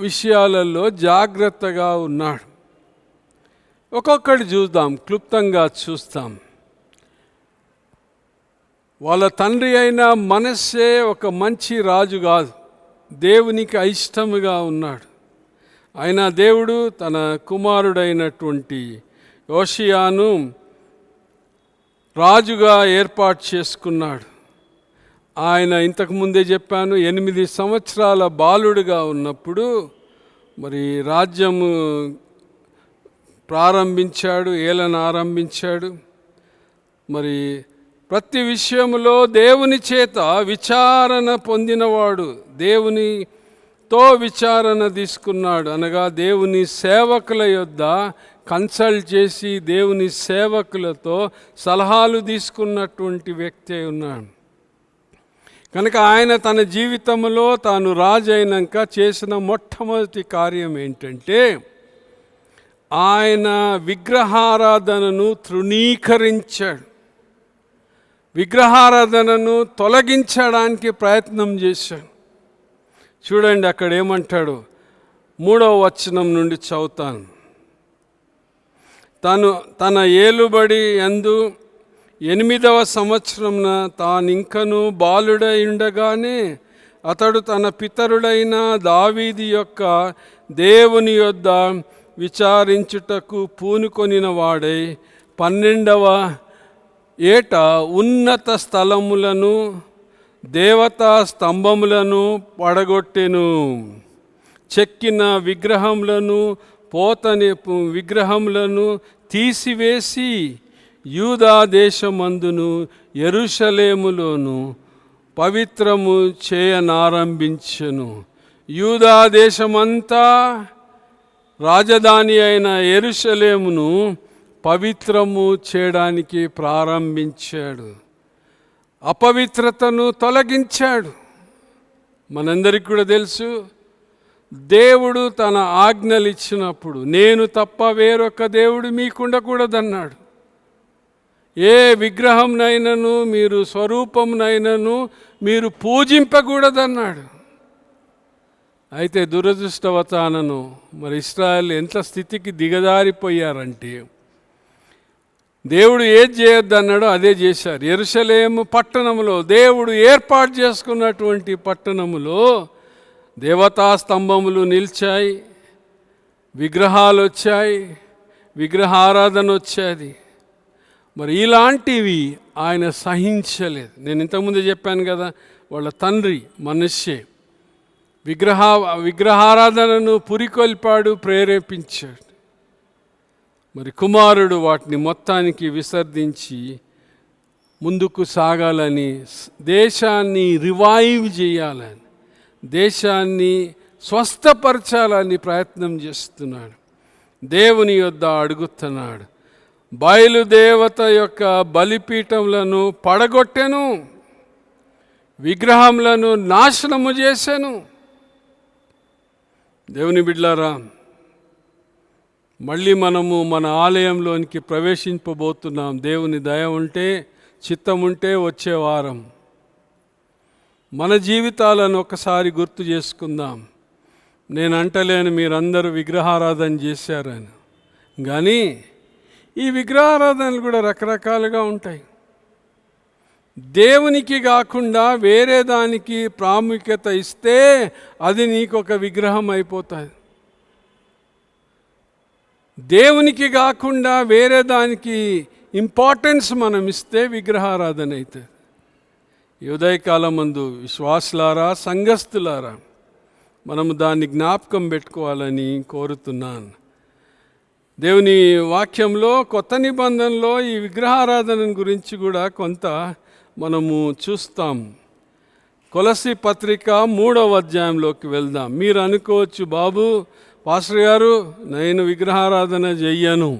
విషయాలలో జాగ్రత్తగా ఉన్నాడు. ఒక్కొక్కటి చూద్దాం, క్లుప్తంగా చూస్తాం. వాళ్ళ తండ్రి అయిన మనస్సే ఒక మంచి రాజు కాదు, దేవునికి అయిష్టముగా ఉన్నాడు. అయినా దేవుడు తన కుమారుడైనటువంటి యోషియాను రాజుగా ఏర్పాటు చేసుకున్నాడు. ఆయన ఇంతకుముందే చెప్పాను, 8 సంవత్సరాల బాలుడుగా ఉన్నప్పుడు మరి రాజ్యము ప్రారంభించాడు, ఏలన ఆరంభించాడు. మరి ప్రతి విషయంలో దేవుని చేత విచారణ పొందినవాడు, దేవునితో విచారణ తీసుకున్నాడు. అనగా దేవుని సేవకుల యొద్ద కన్సల్ట్ చేసి దేవుని సేవకులతో సలహాలు తీసుకున్నటువంటి వ్యక్తి ఉన్నాడు. కనుక ఆయన తన జీవితంలో తాను రాజు అయినాక చేసిన మొట్టమొదటి కార్యం ఏంటంటే, ఆయన విగ్రహారాధనను తృణీకరించాడు. విగ్రహారాధనను తొలగించడానికి ప్రయత్నం చేశాడు. చూడండి అక్కడ ఏమంటాడు, 3వ వచనం నుండి చదువుతాను. తన ఏలుబడి యందు 8వ సంవత్సరంన తానింకను బాలుడై ఉండగానే అతడు తన పితరుడైన దావీదు యొక్క దేవుని యొద్ద విచారించుటకు పూనుకొనిన వాడై 12వ ఏట ఉన్నత స్థలములను దేవతా స్తంభములను పడగొట్టెను. చెక్కిన విగ్రహములను పోతని విగ్రహములను తీసివేసి యూదా దేశమందును యెరూషలేములోను పవిత్రము చేయనారంభించెను. యూదా దేశమంతా రాజధాని అయిన యెరూషలేమును పవిత్రము చేయడానికి ప్రారంభించాడు. అపవిత్రతను తొలగించాడు. మనందరికీ కూడా తెలుసు, దేవుడు తన ఆజ్ఞలు ఇచ్చినప్పుడు నేను తప్ప వేరొక దేవుడు మీకుండకూడదన్నాడు. ఏ విగ్రహంనైనను మీరు స్వరూపంనైనను మీరు పూజింపకూడదన్నాడు. అయితే దురదృష్టవశానను మరి ఇశ్రాయేలు ఎంత స్థితికి దిగజారిపోయారంటే, దేవుడు ఏది చేయొద్దన్నాడో అదే చేశారు. యెరూషలేము పట్టణంలో, దేవుడు ఏర్పాటు చేసుకున్నటువంటి పట్టణములో దేవతా స్తంభములు నిలిచాయి, విగ్రహాలు వచ్చాయి, విగ్రహారాధన వచ్చేది. మరి ఇలాంటివి ఆయన సహించలేదు. నేను ఇంతకుముందు చెప్పాను కదా, వాళ్ళ తండ్రి మనష్షే విగ్రహారాధనను పురికొల్పాడు, ప్రేరేపించాడు. మరి కుమారుడు వాటిని మొత్తానికి విసర్జించి ముందుకు సాగాలని, దేశాన్ని రివైవ్ చేయాలని, దేశాన్ని స్వస్థపరచాలని ప్రయత్నం చేస్తున్నాడు. దేవుని యొద్ద అడుగుతున్నాడు. బయలుదేవత యొక్క బలిపీఠములను పడగొట్టెను, విగ్రహములను నాశనము చేశాను. దేవుని బిడ్డలారా, మళ్ళీ మనము మన ఆలయంలోనికి ప్రవేశింపబోతున్నాం. దేవుని దయ ఉంటే, చిత్తం ఉంటే వచ్చే వారం మన జీవితాలను ఒకసారి గుర్తు చేసుకుందాం. నేను అంటలేను మీరందరూ విగ్రహారాధన చేశారని, కానీ ఈ విగ్రహారాధనలు కూడా రకరకాలుగా ఉంటాయి. దేవునికి కాకుండా వేరే దానికి ప్రాముఖ్యత ఇస్తే అది నీకు ఒక విగ్రహం అయిపోతుంది. దేవునికి కాకుండా వేరే దానికి ఇంపార్టెన్స్ మనం ఇస్తే విగ్రహారాధన అవుతుంది. ఈ ఉదయకాలం మందు విశ్వాసులారా, సంఘస్థులారా, మనము దాన్ని జ్ఞాపకం పెట్టుకోవాలని కోరుతున్నాను. దేవుని వాక్యంలో కొత్త నిబంధనలో ఈ విగ్రహారాధన గురించి కూడా కొంత మనము చూస్తాం. కొలస్సీ పత్రిక 3వ అధ్యాయంలోకి వెళ్దాం. మీరు అనుకోవచ్చు, బాబు పాస్టర్ గారు నేను విగ్రహారాధన చెయ్యను,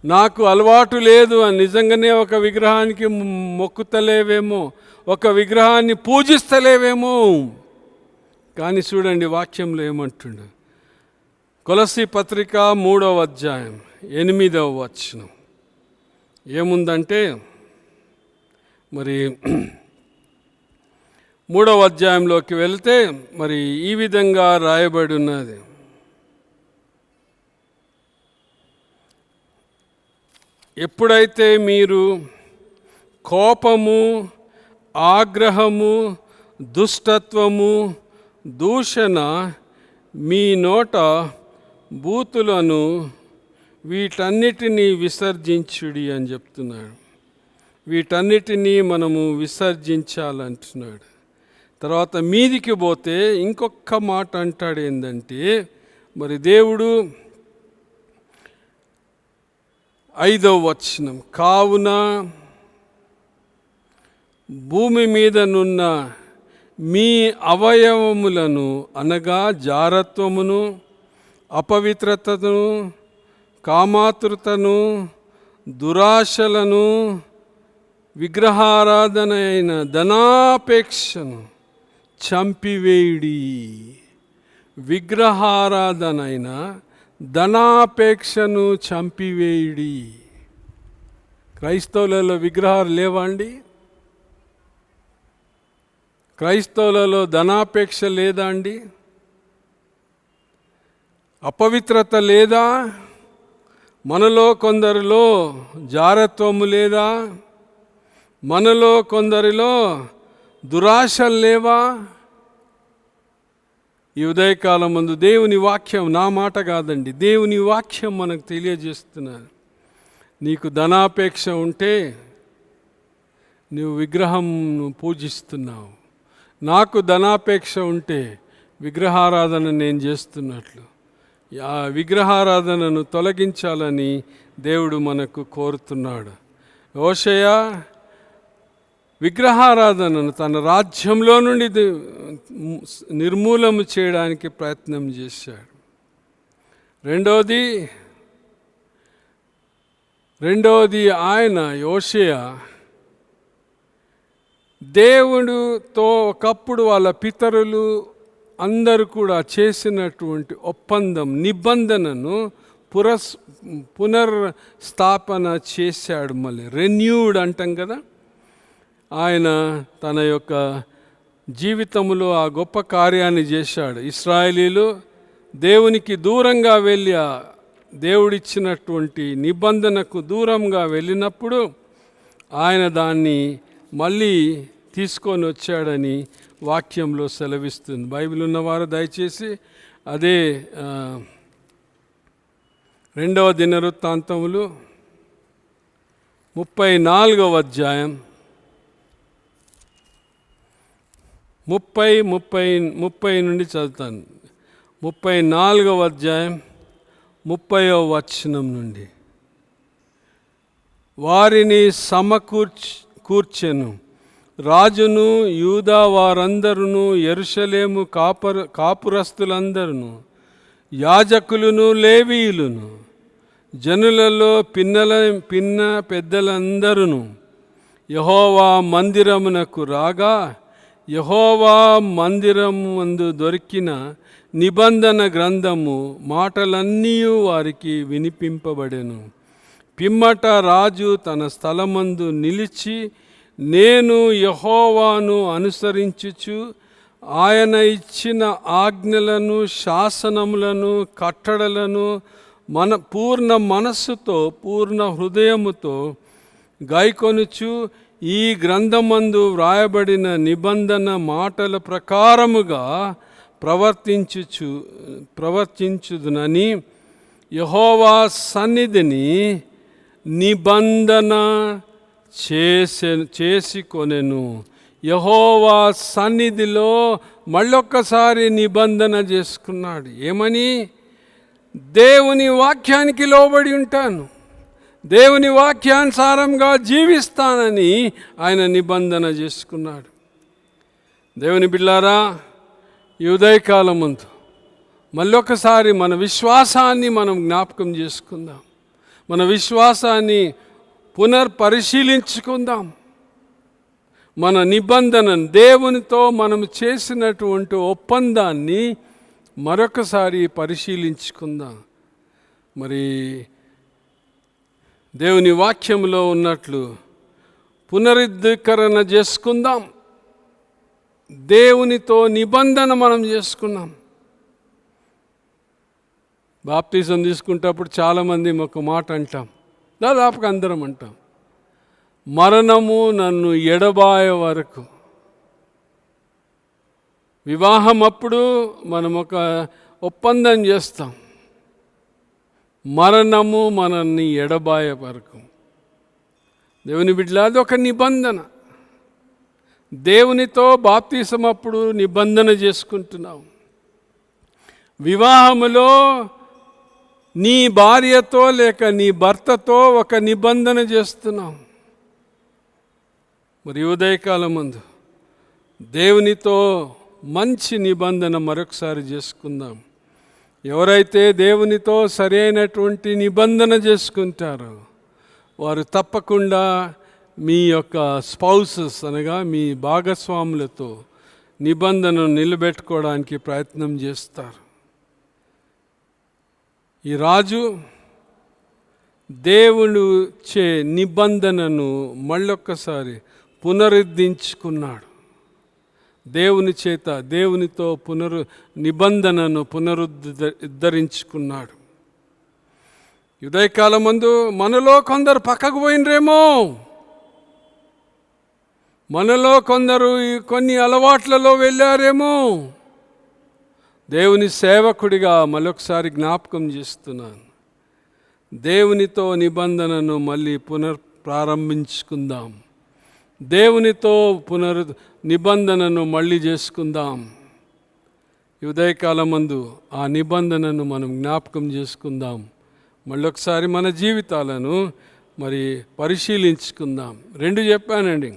నాకు అలవాటు లేదు అని. నిజంగానే ఒక విగ్రహానికి మొక్కుతలేవేమో, ఒక విగ్రహాన్ని పూజిస్తలేవేమో. కానీ చూడండి వాక్యంలో ఏమంటుండు. కొలస్సీ పత్రిక 3వ అధ్యాయం 8వ వచనం ఏముందంటే, మరి 3వ అధ్యాయంలోకి వెళ్తే మరి ఈ విధంగా రాయబడి ఉన్నది. ఎప్పుడైతే మీరు కోపము, ఆగ్రహము, దుష్టత్వము, దూషణ, మీ నోట బూతులను వీటన్నిటినీ విసర్జించుడి అని చెప్తున్నాడు. వీటన్నిటినీ మనము విసర్జించాలంటున్నాడు. తర్వాత మీదికి పోతే ఇంకొక మాట అంటాడు. ఏంటంటే మరి దేవుడు 5వ వచనం, కావున భూమి మీదనున్న మీ అవయవములను అనగా జారత్వమును, అపవిత్రతను, కామాతృతను, దురాశలను, విగ్రహారాధన అయిన ధనాపేక్షను చంపివేయుడి. విగ్రహారాధన అయిన ధనాపేక్షను చంపివేయుడి. క్రైస్తవులలో విగ్రహాలు లేవా అండి? క్రైస్తవులలో ధనాపేక్ష లేదా అండి? అపవిత్రత లేదా? మనలో కొందరిలో జారత్వము లేదా? మనలో కొందరిలో దురాశలు లేవా? ఈ ఉదయకాలం ముందు దేవుని వాక్యం, నా మాట కాదండి, దేవుని వాక్యం మనకు తెలియజేస్తున్నారు. నీకు ధనాపేక్ష ఉంటే నువ్వు విగ్రహంను పూజిస్తున్నావు. నాకు ధనాపేక్ష ఉంటే విగ్రహారాధన నేను చేస్తున్నట్లు. ఆ విగ్రహారాధనను తొలగించాలని దేవుడు మనకు కోరుతున్నాడు. హోషేయ విగ్రహారాధనను తన రాజ్యంలో నుండి నిర్మూలన చేయడానికి ప్రయత్నం చేశాడు. రెండవది ఆయన హోషేయ దేవుడితో ఒకప్పుడు వాళ్ళ పితరులు అందరూ కూడా చేసినటువంటి ఒప్పందం, నిబంధనను పునర్స్థాపన చేశాడు. మళ్ళీ రెన్యూడ్ అంటాం కదా. ఆయన తన యొక్క జీవితంలో ఆ గొప్ప కార్యాన్ని చేశాడు. ఇశ్రాయేలీలు దేవునికి దూరంగా వెళ్ళి దేవుడిచ్చినటువంటి నిబంధనకు దూరంగా వెళ్ళినప్పుడు ఆయన దాన్ని మళ్ళీ తీసుకొని వచ్చాడని వాక్యంలో సెలవిస్తుంది. బైబిల్ ఉన్నవారు దయచేసి అదే 2వ దినవృత్తాంతములు 34వ అధ్యాయం 30 నుండి చదువుతాను. 34వ అధ్యాయం 30వ వచనం నుండి, వారిని కూర్చెను రాజును, యూదా వారందరును, యెరూషలేము కాపురస్తులందరును, యాజకులను, లేవీయులను, జనులలో పిన్న పెద్దలందరూ యెహోవా మందిరమునకు రాగా యెహోవా మందిరమందు దొరికిన నిబంధన గ్రంథము మాటలన్నీ వారికి వినిపింపబడెను. పిమ్మట రాజు తన స్థలమందు నిలిచి, నేను యెహోవాను అనుసరించుచు ఆయన ఇచ్చిన ఆజ్ఞలను, శాసనములను, కట్టడలను పూర్ణ మనస్సుతో, పూర్ణ హృదయముతో గైకొనుచు ఈ గ్రంథమందు వ్రాయబడిన నిబంధన మాటల ప్రకారముగా ప్రవర్తించుదునని యెహోవా సన్నిధిని నిబంధన చేసుకొనెను. యెహోవా సన్నిధిలో మళ్ళొక్కసారి నిబంధన చేసుకున్నాడు. ఏమని? దేవుని వాక్యానికి లోబడి ఉంటాను, దేవుని వాక్యానుసారంగా జీవిస్తానని ఆయన నిబంధన చేసుకున్నాడు. దేవుని బిడ్డలారా, ఈ ఉదయకాలం ముందు మళ్ళొకసారి మన విశ్వాసాన్ని మనం జ్ఞాపకం చేసుకుందాం, మన విశ్వాసాన్ని పునర్పరిశీలించుకుందాం. మన నిబంధనను, దేవునితో మనం చేసినటువంటి ఒప్పందాన్ని మరొకసారి పరిశీలించుకుందాం. మరి దేవుని వాక్యంలో ఉన్నట్లు పునరుద్ధరణ చేసుకుందాం. దేవునితో నిబంధన మనం చేసుకున్నాం. బాప్తిజం తీసుకుంటప్పుడు చాలామంది ఒక మాట అంటాం, దాదాపుగా అందరం అంటాం, మరణము నన్ను ఎడబాయ వరకు. వివాహం అప్పుడు మనం ఒక ఒప్పందం చేస్తాం, మరణము మనల్ని ఎడబాయ వరకు. దేవుని బిడ్డల, అది ఒక నిబంధన. దేవునితో బాప్తిసం అప్పుడు నిబంధన చేసుకుంటున్నాం. వివాహములో నీ భార్యతో లేక నీ భర్తతో ఒక నిబంధన చేస్తున్నాం. మరి ఉదయకాలం ముందు దేవునితో మంచి నిబంధన మరొకసారి చేసుకుందాం. ఎవరైతే దేవునితో సరైనటువంటి నిబంధన చేసుకుంటారో వారు తప్పకుండా మీ యొక్క స్పౌసెస్ అనగా మీ భాగస్వాములతో నిబంధనను నిలబెట్టుకోవడానికి ప్రయత్నం చేస్తారు. ఈ రాజు దేవుడు చే నిబంధనను మళ్ళొక్కసారి పునరుద్ధరించుకున్నాడు. దేవుని చేత దేవునితో నిబంధనను పునరుద్ధరించుకున్నాడు. ఉదయకాలం ముందు మనలో కొందరు పక్కకు పోయినరేమో, మనలో కొందరు కొన్ని అలవాట్లలో వెళ్ళారేమో. దేవుని సేవకుడిగా మరొకసారి జ్ఞాపకం చేస్తున్నాను, దేవునితో నిబంధనను మళ్ళీ ప్రారంభించుకుందాం. దేవునితో నిబంధనను మళ్ళీ చేసుకుందాం. ఉదయకాలం మందు ఆ నిబంధనను మనం జ్ఞాపకం చేసుకుందాం. మళ్ళొకసారి మన జీవితాలను మరి పరిశీలించుకుందాం. 2 చెప్పానండి.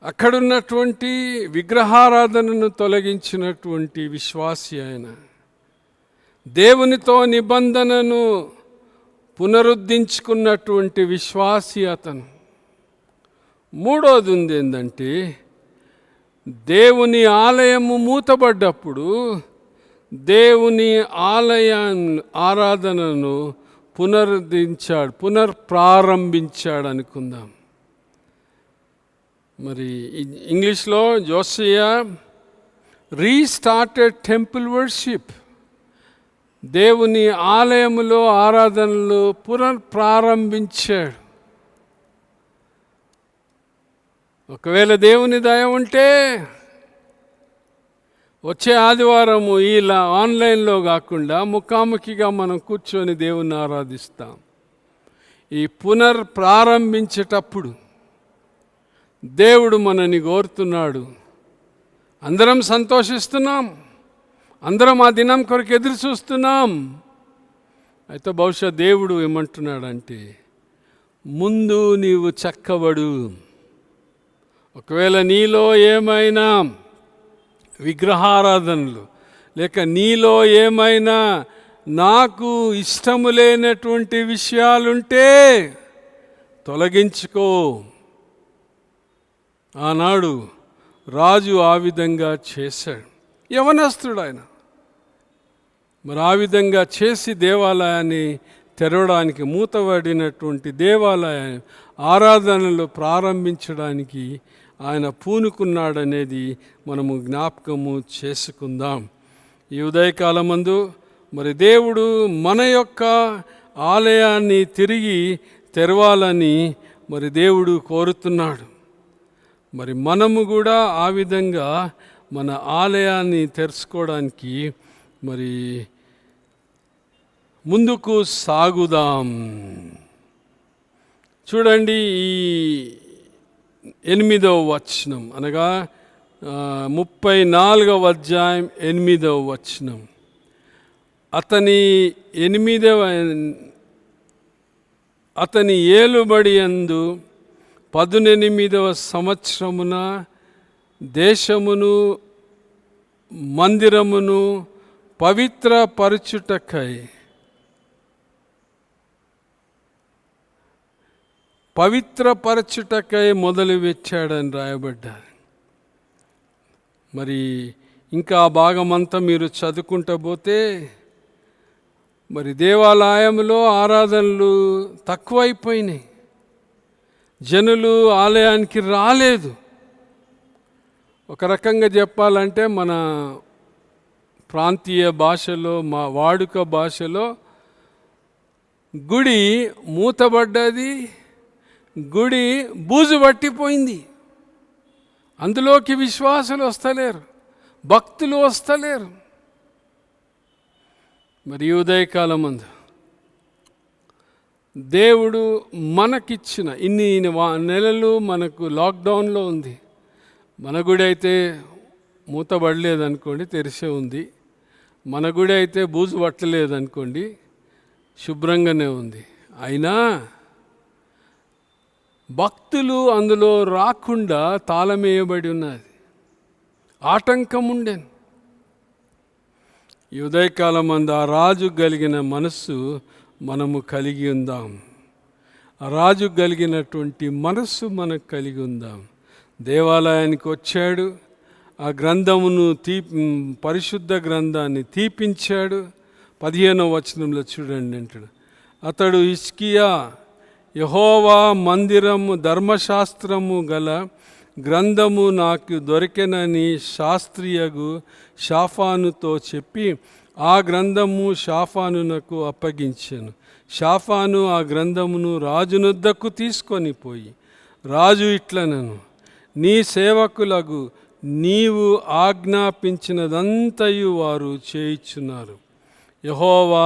అక్కడున్నటువంటి విగ్రహారాధనను తొలగించినటువంటి విశ్వాసి ఆయన, దేవునితో నిబంధనను పునరుద్ధరించుకున్నటువంటి విశ్వాసి అతను. 3వది ఉంది ఏంటంటే, దేవుని ఆలయము మూతబడ్డప్పుడు దేవుని ఆలయ ఆరాధనను పునర్ప్రారంభించాడు అనుకుందాం. మరి ఇంగ్లీష్లో జోసియా రీస్టార్టెడ్ టెంపుల్ వర్షిప్, దేవుని ఆలయములో ఆరాధనలు పునర్ప్రారంభించాడు. ఒకవేళ దేవుని దయ ఉంటే వచ్చే ఆదివారము ఇలా ఆన్లైన్లో కాకుండా ముఖాముఖిగా మనం కూర్చొని దేవుని ఆరాధిస్తాం. ఈ పునర్ప్రారంభించేటప్పుడు దేవుడు మనని కోరుతున్నాడు. అందరం సంతోషిస్తున్నాం, అందరం ఆ దినం కొరకు ఎదురు చూస్తున్నాం. అయితే బహుశా దేవుడు ఏమంటున్నాడంటే, ముందు నీవు చక్కబడు. ఒకవేళ నీలో ఏమైనా విగ్రహారాధనలు లేక నీలో ఏమైనా నాకు ఇష్టము లేనటువంటి విషయాలుంటే తొలగించుకో. ఆనాడు రాజు ఆ విధంగా చేశాడు. యవనస్తుడు ఆయన. మరి ఆ విధంగా చేసి దేవాలయాన్ని తెరవడానికి, మూతబడినటువంటి దేవాలయ ఆరాధనలు ప్రారంభించడానికి ఆయన పూనుకున్నాడనేది మనము జ్ఞాపకము చేసుకుందాం. ఈ ఉదయకాలమందు మరి దేవుడు మన యొక్క ఆలయాన్ని తిరిగి తెరవాలని మరి దేవుడు కోరుతున్నాడు. మరి మనము కూడా ఆ విధంగా మన ఆలయాన్ని తెరుచుకోవడానికి మరి ముందుకు సాగుదాం. చూడండి, ఈ 8వ వచనం, అనగా 34వ అధ్యాయం 8వ వచనం. అతని ఏలుబడి యందు 18వ సంవత్సరమున దేశమును మందిరమును పవిత్రపరచుటకై మొదలు పెట్టాడని రాయబడ్డారు. మరి ఇంకా ఆ భాగమంతా మీరు చదువుకుంటూ పోతే మరి దేవాలయంలో ఆరాధనలు తక్కువైపోయినాయి. జనులు ఆలయానికి రాలేదు. ఒక రకంగా చెప్పాలంటే మన ప్రాంతీయ భాషలో, మా వాడుక భాషలో, గుడి మూతబడ్డది, గుడి బూజు పట్టిపోయింది. అందులోకి విశ్వాసులు వస్తలేరు, భక్తులు వస్తలేరు. మరి ఉదయకాలమందు దేవుడు మనకిచ్చిన ఇన్ని నెలలు మనకు లాక్డౌన్లో ఉంది. మన గుడి అయితే మూతబడలేదనుకోండి, తెరిసే ఉంది. మన గుడి అయితే బూజు పట్టలేదనుకోండి, శుభ్రంగానే ఉంది. అయినా భక్తులు అందులో రాకుండా తాళం వేయబడి ఉన్నది, ఆటంకం ఉండేను. ఈ ఉదయకాలం అందు ఆ రాజు కలిగిన మనస్సు మనము కలిగి ఉందాం. ఆ రాజు కలిగినటువంటి మనస్సు మనకు కలిగి ఉందాం. దేవాలయానికి వచ్చాడు, ఆ గ్రంథమును పరిశుద్ధ గ్రంథాన్ని తీపించాడు. 15వ వచనంలో చూడండి అంటాడు, అతడు హిజ్కియా యెహోవా మందిరము ధర్మశాస్త్రము గల గ్రంథము నాకు దొరికెనని శాస్త్రియగు షాఫానుతో చెప్పి ఆ గ్రంథము షాఫానునకు అప్పగించెను. షాఫాను ఆ గ్రంథమును రాజునొద్దకు తీసుకొని పోయి, రాజు ఇట్లనను, నీ సేవకులకు నీవు ఆజ్ఞాపించినదంతయు వారు చేయుచున్నారు. యెహోవా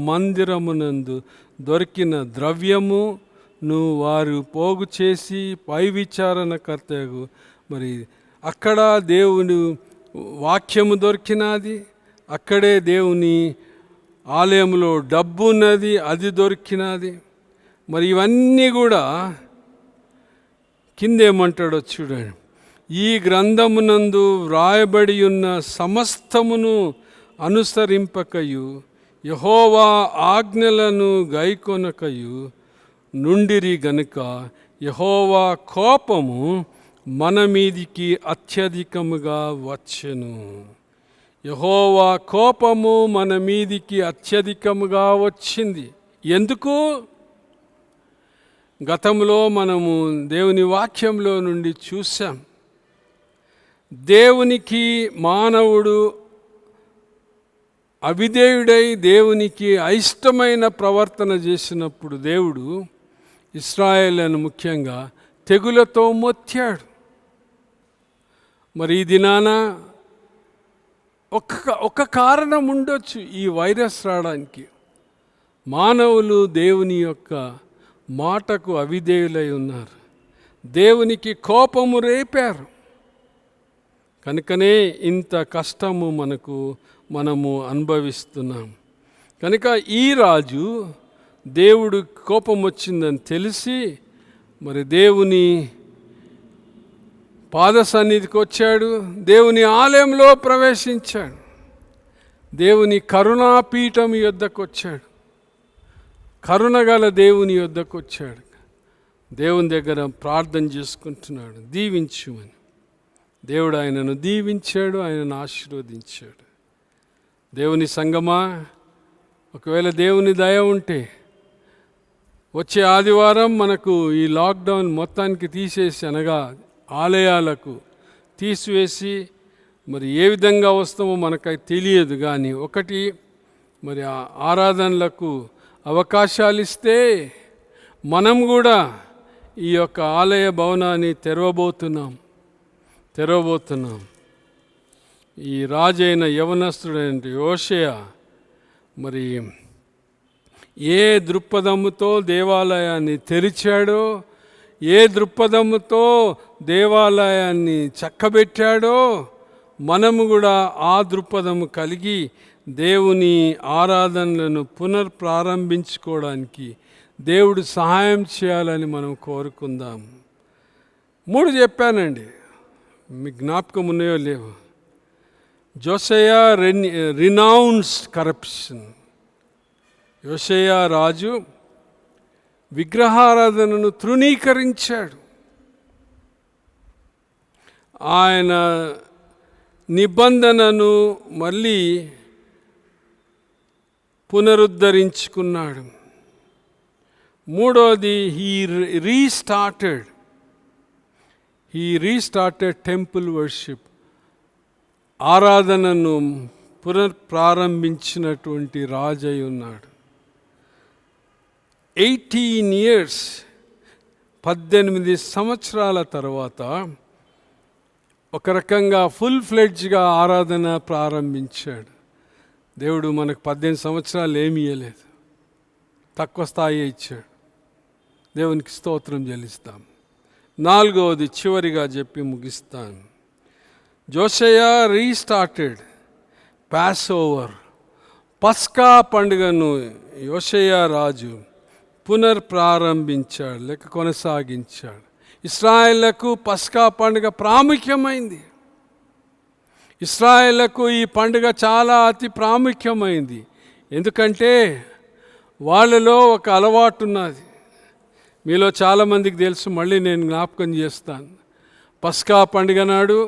మందిరమునందు దొరికిన ద్రవ్యమును వారు పోగు చేసి పై విచారణకర్తకు, మరి అక్కడ దేవుని వాక్యము దొరికినది, అక్కడే దేవుని ఆలయంలో డబ్బు ఉన్నది, అది దొరికినది. మరి ఇవన్నీ కూడా కిందేమంటాడో చూడండి, ఈ గ్రంథమునందు వ్రాయబడి ఉన్న సమస్తమును అనుసరింపకయు యెహోవా ఆజ్ఞలను గైకొనకయు నుండిరి గనుక యెహోవా కోపము మన మీదికి అత్యధికముగా వచ్చెను. యెహోవా కోపము మన మీదికి అత్యధికముగా వచ్చింది. ఎందుకు? గతంలో మనము దేవుని వాక్యంలో నుండి చూసాం. దేవునికి మానవుడు అవిధేయుడై దేవునికి అయిష్టమైన ప్రవర్తన చేసినప్పుడు దేవుడు ఇశ్రాయేలును ముఖ్యంగా తెగులతో మొత్తాడు. మరి ఈ దినాన ఒక కారణం ఉండొచ్చు ఈ వైరస్ రావడానికి. మానవులు దేవుని యొక్క మాటకు అవిధేయులై ఉన్నారు, దేవునికి కోపము రేపారు. కనుకనే ఇంత కష్టము మనము అనుభవిస్తున్నాం. కనుక ఈ రాజు దేవుడు కోపం వచ్చిందని తెలిసి మరి దేవుని పాద సన్నిధికి వచ్చాడు, దేవుని ఆలయంలో ప్రవేశించాడు. దేవుని కరుణాపీఠం యొద్దకు వచ్చాడు. కరుణగల దేవుని యొద్దకు వచ్చాడు. దేవుని దగ్గర ప్రార్థన చేసుకుంటున్నాడు, దీవించుమని. దేవుడు ఆయనను దీవించాడు, ఆయనను ఆశీర్వదించాడు. దేవుని సంగమా, ఒకవేళ దేవుని దయ ఉంటే వచ్చే ఆదివారం మనకు ఈ లాక్డౌన్ మొత్తానికి తీసేసి, అనగా ఆలయాలకు తీసివేసి, మరి ఏ విధంగా వస్తామో మనకై తెలియదు. కానీ ఒకటి, మరి ఆరాధనలకు అవకాశాలు ఇస్తే మనం కూడా ఈ యొక్క ఆలయ భవనాన్ని తెరవబోతున్నాం. ఈ రాజైన యవనస్తుడైన యోషేయ మరి ఏ దృక్పథముతో దేవాలయాన్ని తెరిచాడో, ఏ దృక్పథముతో దేవాలయాన్ని చక్కబెట్టాడో, మనము కూడా ఆ దృక్పథము కలిగి దేవుని ఆరాధనలను పునర్ప్రారంభించుకోవడానికి దేవుడు సహాయం చేయాలని మనం కోరుకుందాం. 3 చెప్పానండి, మీ జ్ఞాపకం ఉన్నాయో లేవు. జోషేయ రినౌన్స్డ్ కరప్షన్. యోషేయ రాజు విగ్రహారాధనను తృణీకరించాడు. ఆయన నిబంధనను మళ్ళీ పునరుద్ధరించుకున్నాడు. 3వది, హీ రీస్టార్టెడ్ టెంపుల్ వర్షిప్. ఆరాధనను పునఃప్రారంభించినటువంటి రాజు అయి ఉన్నాడు. 18 years, 18 సంవత్సరాల తర్వాత ఒక రకంగా ఫుల్ ఫ్లెడ్జ్గా ఆరాధన ప్రారంభించాడు. దేవుడు మనకు 18 సంవత్సరాలు ఏమీ ఇవ్వలేదు, తక్కువ స్థాయి ఇచ్చాడు. దేవునికి స్తోత్రం చెల్లిస్తాం. 4వది చివరిగా చెప్పి ముగిస్తాను. జోషేయ రీస్టార్టెడ్ పాస్ ఓవర్. పస్కా పండుగను యోషేయ రాజు పునర్ప్రారంభించాడు, లేక కొనసాగించాడు. ఇశ్రాయేళ్లకు పస్కా పండుగ ప్రాముఖ్యమైంది. ఇశ్రాయేళ్లకు ఈ పండుగ చాలా అతి ప్రాముఖ్యమైంది. ఎందుకంటే వాళ్ళలో ఒక అలవాటు ఉన్నది. మీలో చాలామందికి తెలుసు, మళ్ళీ నేను జ్ఞాపకం చేస్తాను. పస్కా పండుగ నాడు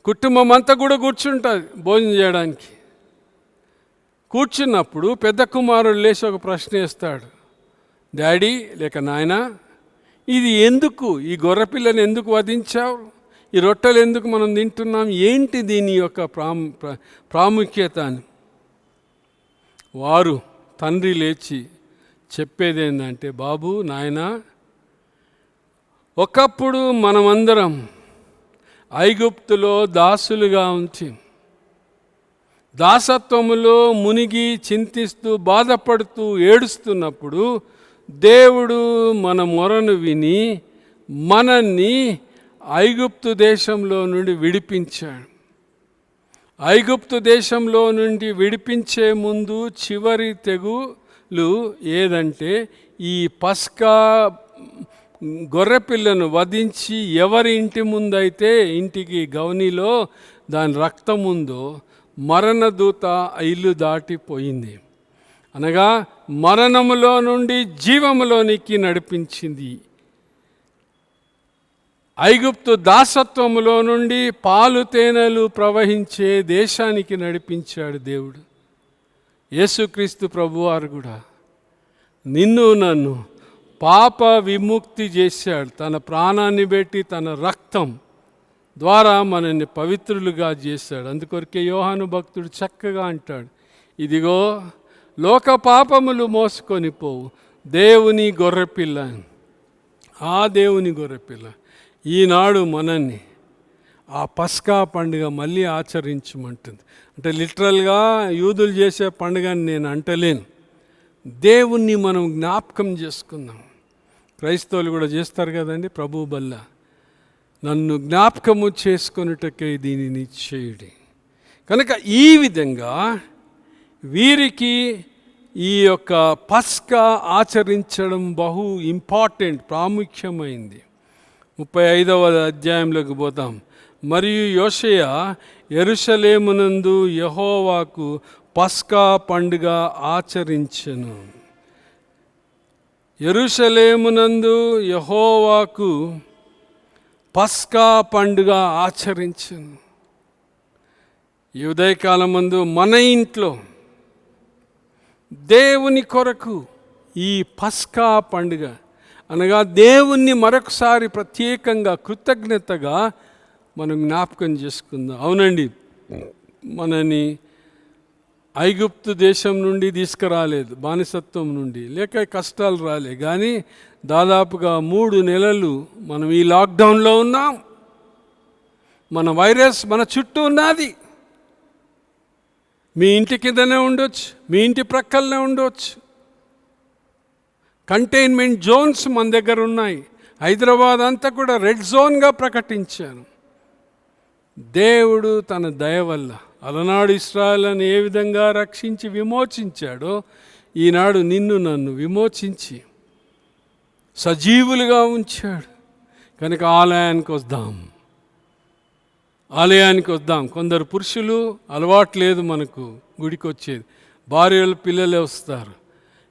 కుటుంబం అంతా కూడా కూర్చుంటుంది భోజనం చేయడానికి. కూర్చున్నప్పుడు పెద్ద కుమారుడు లేచి ఒక ప్రశ్న వేస్తాడు, డాడీ లేక నాయనా, ఇది ఎందుకు, ఈ గొర్రెపిల్లని ఎందుకు వధించావు, ఈ రొట్టెలు ఎందుకు మనం తింటున్నాం, ఏంటి దీని యొక్క ప్రాముఖ్యత అని. వారు తండ్రి లేచి చెప్పేది ఏంటంటే, బాబు నాయనా, ఒకప్పుడు మనమందరం ఐగుప్తులో దాసులుగా ఉంచి దాసత్వములో మునిగి చింతిస్తూ బాధపడుతూ ఏడుస్తున్నప్పుడు దేవుడు మన మొరను విని మనల్ని ఐగుప్తు దేశంలో నుండి విడిపించాడు. ఐగుప్తు దేశంలో నుండి విడిపించే ముందు చివరి తెగులు ఏదంటే, ఈ పస్కా గొర్రెపిల్లను వధించి ఎవరి ఇంటి ముందైతే ఇంటికి గవనిలో దాని రక్తం ఉందో మరణదూత ఇల్లు దాటిపోయింది. అనగా మరణములో నుండి జీవములోనికి నడిపించింది. ఐగుప్తు దాసత్వములో నుండి పాలు తేనెలు ప్రవహించే దేశానికి నడిపించాడు దేవుడు. యేసుక్రీస్తు ప్రభువారు కూడా నిన్ను నన్ను పాప విముక్తి చేశాడు. తన ప్రాణాన్ని పెట్టి తన రక్తం ద్వారా మనల్ని పవిత్రులుగా చేశాడు. అందుకొరకే యోహాను భక్తుడు చక్కగా అంటాడు, ఇదిగో లోక పాపములు మోసుకొని పోవు దేవుని గొర్రెపిల్ల. ఆ దేవుని గొర్రెపిల్ల ఈనాడు మనల్ని ఆ పస్కా పండుగ మళ్ళీ ఆచరించమంటుంది. అంటే లిటరల్గా యూదులు చేసే పండుగని నేను అంటలేను, దేవుణ్ణి మనం జ్ఞాపకం చేసుకుందాం. క్రైస్తవులు కూడా చేస్తారు కదండి, ప్రభు బల్ల నన్ను జ్ఞాపకము చేసుకొనుటకై దీనిని చేయుడి. కనుక ఈ విధంగా వీరికి ఈ యొక్క పస్కా ఆచరించడం బహు ఇంపార్టెంట్, ప్రాముఖ్యమైంది. 35వ అధ్యాయంలోకి పోతాం. మరియు యోషయ యెరూషలేమునందు యెహోవాకు పస్కా పండుగ ఆచరించెను. యెరూషలేమునందు యెహోవాకు పస్కా పండుగ ఆచరించెను. ఈ ఉదయకాలమందు మన ఇంట్లో దేవుని కొరకు ఈ పస్కా పండుగ అనగా దేవుణ్ణి మరొకసారి ప్రత్యేకంగా కృతజ్ఞతగా మనం జ్ఞాపకం చేసుకుందాం. అవునండి, మనని ఐగుప్తు దేశం నుండి తీసుకురాలేదు, బానిసత్వం నుండి, లేక కష్టాలు రాలే, కానీ దాదాపుగా 3 నెలలు మనం ఈ లాక్డౌన్లో ఉన్నాం. మన వైరస్ మన చుట్టూ ఉన్నది. మీ ఇంటి కిందనే ఉండొచ్చు, మీ ఇంటి ప్రక్కలనే ఉండొచ్చు. కంటైన్మెంట్ జోన్స్ మన దగ్గర ఉన్నాయి. హైదరాబాద్ అంతా కూడా రెడ్ జోన్గా ప్రకటించాను. దేవుడు తన దయ వల్ల అలనాడు ఇశ్రాయేలును ఏ విధంగా రక్షించి విమోచించాడో ఈనాడు నిన్ను నన్ను విమోచించి సజీవులుగా ఉంచాడు. కనుక ఆలయానికి వద్దాం. కొందరు పురుషులు అలవాటు లేదు మనకు గుడికి వచ్చేది, భార్యలు పిల్లలే వస్తారు.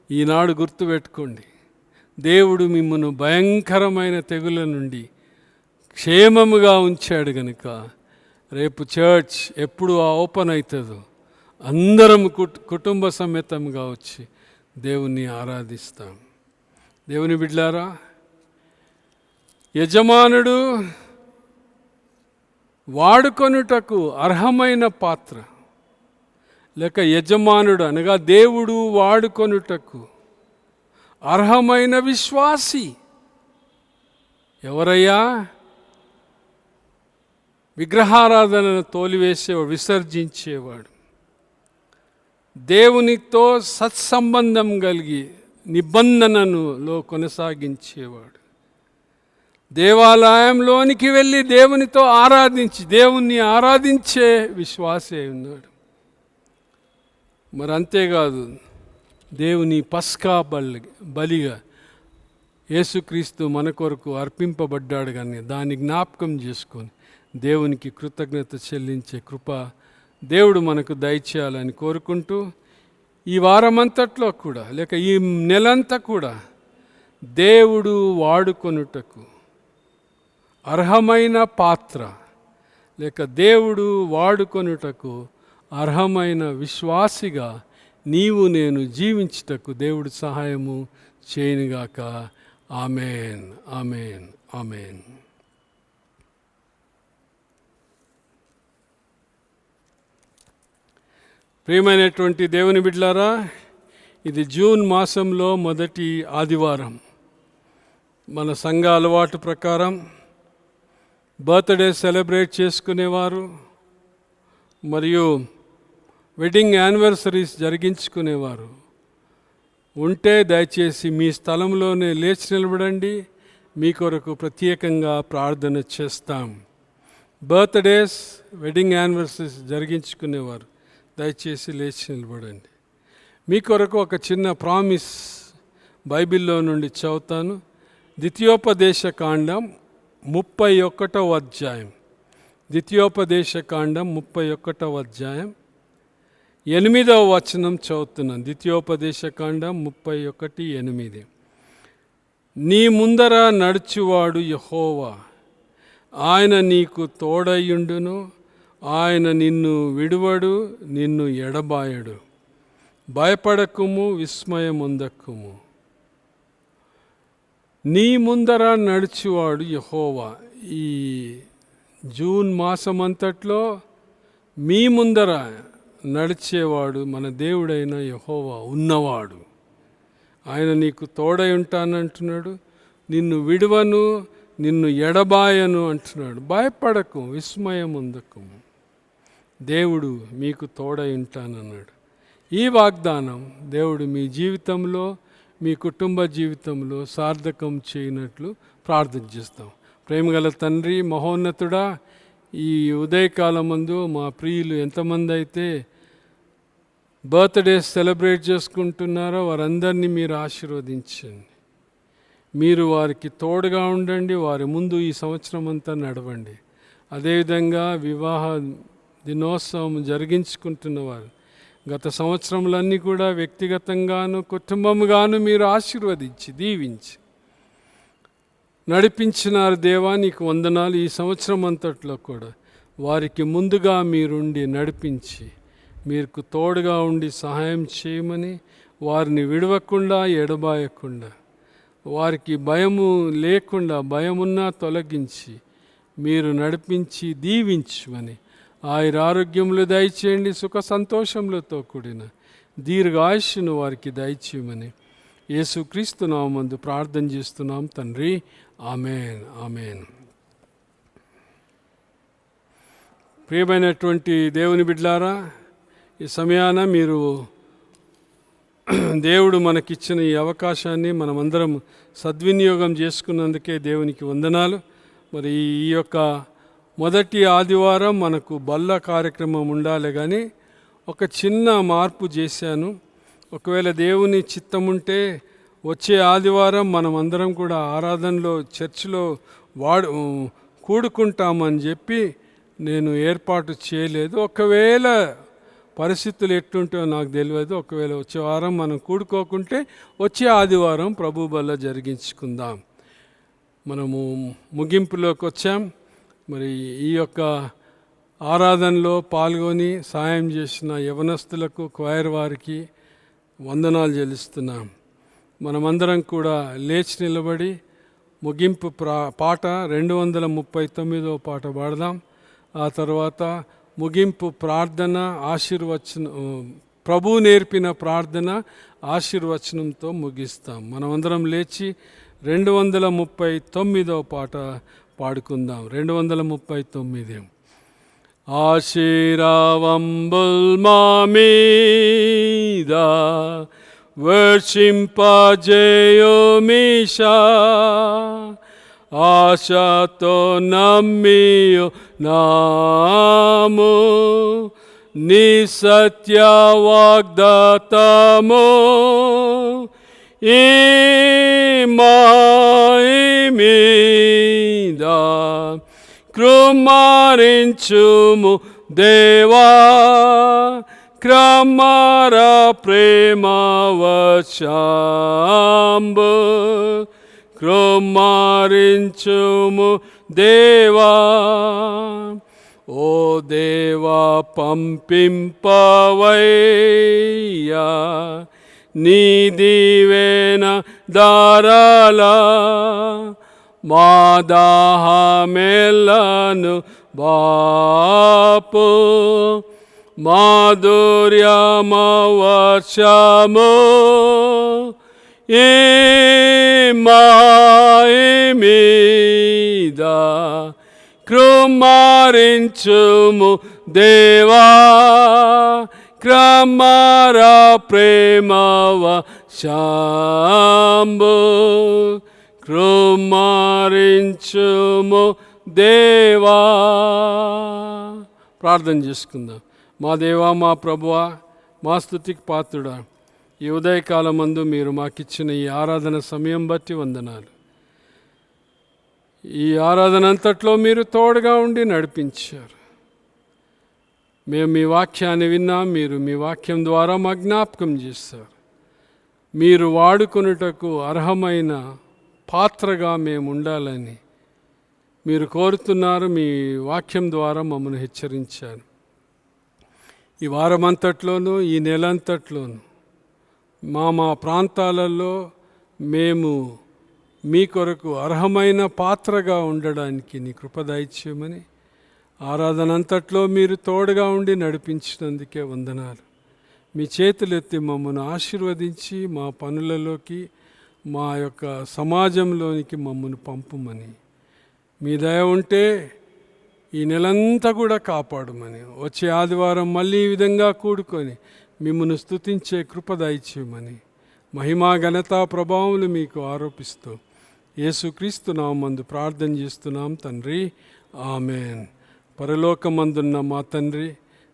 ఈనాడు గుర్తుపెట్టుకోండి, దేవుడు మిమ్మల్ని భయంకరమైన తెగుల నుండి క్షేమముగా ఉంచాడు. కనుక రేపు చర్చ్ ఎప్పుడు ఓపెన్ అవుతుందో అందరం కుటుంబ సమేతంగా వచ్చి దేవుణ్ణి ఆరాధిస్తాం. దేవుని బిడ్డలారా, యజమానుడు వాడుకొనుటకు అర్హమైన పాత్ర, లేక యజమానుడు అనగా దేవుడు వాడుకొనుటకు అర్హమైన విశ్వాసి ఎవరయ్యా? విగ్రహారాధనను తోలివేసేవాడు, విసర్జించేవాడు, దేవునితో సత్సంబంధం కలిగి నిబంధనలో కొనసాగించేవాడు, దేవాలయంలోనికి వెళ్ళి దేవునితో దేవుణ్ణి ఆరాధించే విశ్వాసే ఉన్నాడు. మరి అంతేకాదు, దేవుని పస్కా బలిగా యేసుక్రీస్తు మన కొరకు అర్పింపబడ్డాడు. కానీ దాన్ని జ్ఞాపకం చేసుకొని దేవునికి కృతజ్ఞత చెల్లించే కృప దేవుడు మనకు దయచేయాలని కోరుకుంటూ, ఈ వారమంతట్లో కూడా లేక ఈ నెలంతా కూడా దేవుడు వాడుకొనుటకు అర్హమైన పాత్ర, లేక దేవుడు వాడుకొనుటకు అర్హమైన విశ్వాసిగా నీవు నేను జీవించుటకు దేవుడు సహాయము చేయనుగాక. ఆమేన్, ఆమేన్, ఆమేన్. ప్రియమైనటువంటి దేవుని బిడ్డలారా, ఇది జూన్ మాసంలో మొదటి ఆదివారం. మన సంఘ అలవాటు ప్రకారం బర్త్డే సెలబ్రేట్ చేసుకునేవారు మరియు వెడ్డింగ్ యానివర్సరీస్ జరిగించుకునేవారు ఉంటే దయచేసి మీ స్థలంలోనే లేచి నిలబడండి. మీ కొరకు ప్రత్యేకంగా ప్రార్థన చేస్తాం. బర్త్డేస్, వెడ్డింగ్ యానివర్సరీస్ జరిగించుకునేవారు దయచేసి లేచి నిలబడండి. మీ కొరకు ఒక చిన్న ప్రామిస్ బైబిల్లో నుండి చదువుతాను. ద్వితీయోపదేశ కాండం 31వ అధ్యాయం. ద్వితీయోపదేశ కాండం 31వ అధ్యాయం 8వ వచనం చదువుతున్నాను. ద్వితీయోపదేశ కాండం 31:8. నీ ముందర నడుచువాడు యెహోవా, ఆయన నీకు తోడయుండును, ఆయన నిన్ను విడువడు, నిన్ను ఎడబాయడు. భయపడకుము, విస్మయముందకుము. నీ ముందర నడుచువాడు యెహోవా. ఈ జూన్ మాసమంతట్లో మీ ముందర నడిచేవాడు మన దేవుడైన యెహోవా ఉన్నవాడు. ఆయన నీకు తోడై ఉంటానంటున్నాడు, నిన్ను విడువను, నిన్ను ఎడబాయను అంటున్నాడు. భయపడకు, విస్మయం ఉందకు, దేవుడు మీకు తోడై ఉంటానన్నాడు. ఈ వాగ్దానం దేవుడు మీ జీవితంలో, మీ కుటుంబ జీవితంలో సార్థకం చేయనట్లు ప్రార్థన చేస్తాం. ప్రేమగల తండ్రి, మహోన్నతుడా, ఈ ఉదయకాలమందు మా ప్రియులు ఎంతమంది అయితే బర్త్డే సెలబ్రేట్ చేసుకుంటున్నారో వారందరినీ మీరు ఆశీర్వదించండి. మీరు వారికి తోడుగా ఉండండి. వారి ముందు ఈ సంవత్సరం అంతా నడవండి. అదేవిధంగా వివాహ దినోత్సవం జరిగించుకుంటున్నవారు గత సంవత్సరములన్నీ కూడా వ్యక్తిగతంగాను కుటుంబంగాను మీరు ఆశీర్వదించి దీవించి నడిపించినారు. దేవా నీకు వందనాలు. ఈ సంవత్సరం అంతట్లో కూడా వారికి ముందుగా మీరుండి నడిపించి మీకు తోడుగా ఉండి సహాయం చేయమని, వారిని విడవకుండా ఎడబాయకుండా, వారికి భయము లేకుండా భయమున్నా తొలగించి మీరు నడిపించి దీవించమని, ఆయురారోగ్యములు దయచేయండి, సుఖ సంతోషములతో కూడిన దీర్ఘాయుష్ను వారికి దయచేయమని యేసుక్రీస్తు నామమున ప్రార్థన చేస్తున్నాం తండ్రి. ఆమేన్, ఆమేన్. ప్రియమైనటువంటి దేవుని బిడ్డలారా, ఈ సమయాన మీరు దేవుడు మనకిచ్చిన ఈ అవకాశాన్ని మనమందరం సద్వినియోగం చేసుకున్నందుకే దేవునికి వందనాలు. మరి ఈ యొక్క మొదటి ఆదివారం మనకు బల్ల కార్యక్రమం ఉండాలి, కానీ ఒక చిన్న మార్పు చేశాను. ఒకవేళ దేవుని చిత్తం ఉంటే వచ్చే ఆదివారం మనం అందరం కూడా ఆరాధనలో చర్చిలో కూడుకుంటామని చెప్పి నేను ఏర్పాటు చేయలేదు. ఒకవేళ పరిస్థితులు ఎట్టుంటో నాకు తెలియదు. ఒకవేళ వచ్చే వారం మనం కూడుకోకుంటే వచ్చే ఆదివారం ప్రభు బల్ల జరిగించుకుందాం. మనము ముగింపులోకి వచ్చాం. మరి ఈ యొక్క ఆరాధనలో పాల్గొని సాయం చేసిన యవనస్తులకు, క్వైర్ వారికి వందనాలు చెల్లిస్తున్నాం. మనమందరం కూడా లేచి నిలబడి ముగింపు పాట 239వ పాట పాడదాం. ఆ తర్వాత ముగింపు ప్రార్థన ప్రభు నేర్పిన ప్రార్థన ఆశీర్వచనంతో ముగిస్తాం. మనమందరం లేచి 239వ పాట పాడుకుందాం. 239. ఆశీర్వాదంబుల్ మా మీద వర్షింపజేయుమీశా, ఆశతో నమ్మియు నాము నీ సత్య వాగ్దాతము, ఈ మాయి మీద కృమ్మరించుము దేవా, క్రమర ప్రేమవశాంబు కృమ్మరించుము దేవా. ఓ దేవా పంపింపవయ్యా నీ దీవెన దారాలా, మా దాహమెల్లను బాపు, మాధుర్యమవర్షము, ఈ మాయి మీద కృమ్మరించుము దేవా, క్రమర ప్రేమవశాంబు కృమ్మరించుము దేవా. ప్రార్థన చేసుకుందాం. మా దేవా, మా ప్రభువా, మా స్తుతికి పాత్రుడా, ఈ ఉదయకాలమందు మీరు మాకిచ్చిన ఈ ఆరాధన సమయం బట్టి వందనాలు. ఈ ఆరాధన అంతట్లో మీరు తోడుగా ఉండి నడిపించారు. మేము మీ వాక్యాన్ని విన్నాం. మీరు మీ వాక్యం ద్వారా మా జ్ఞాపకం చేశారు. మీరు వాడుకొనుటకు అర్హమైన పాత్రగా మేము ఉండాలని మీరు కోరుతున్నారు. మీ వాక్యం ద్వారా మమ్మల్ని హెచ్చరించారు. ఈ వారమంతట్లోనూ, ఈ నెలంతట్లోనూ మా ప్రాంతాలలో మేము మీ కొరకు అర్హమైన పాత్రగా ఉండడానికి నీ కృప దయచేయమని, ఆరాధన అంతట్లో మీరు తోడుగా ఉండి నడిపించినందుకే వందనాలు. మీ చేతులెత్తి మమ్మల్ని ఆశీర్వదించి మా పనులలోకి, మా యొక్క సమాజంలోనికి మమ్మల్ని పంపుమని, మీ దయ ఉంటే ఈ నెలంతా కూడా కాపాడమని, వచ్చే ఆదివారం మళ్ళీ ఈ విధంగా కూడుకొని మిమ్మల్ని స్తుతించే కృప దయచేయమని, మహిమా ఘనత ప్రభావములు మీకు ఆరోపిస్తూ యేసుక్రీస్తు నామమందు ప్రార్థన చేస్తున్నాం తండ్రి. ఆమెన్. పరలోకమందున్న మా తండ్రి,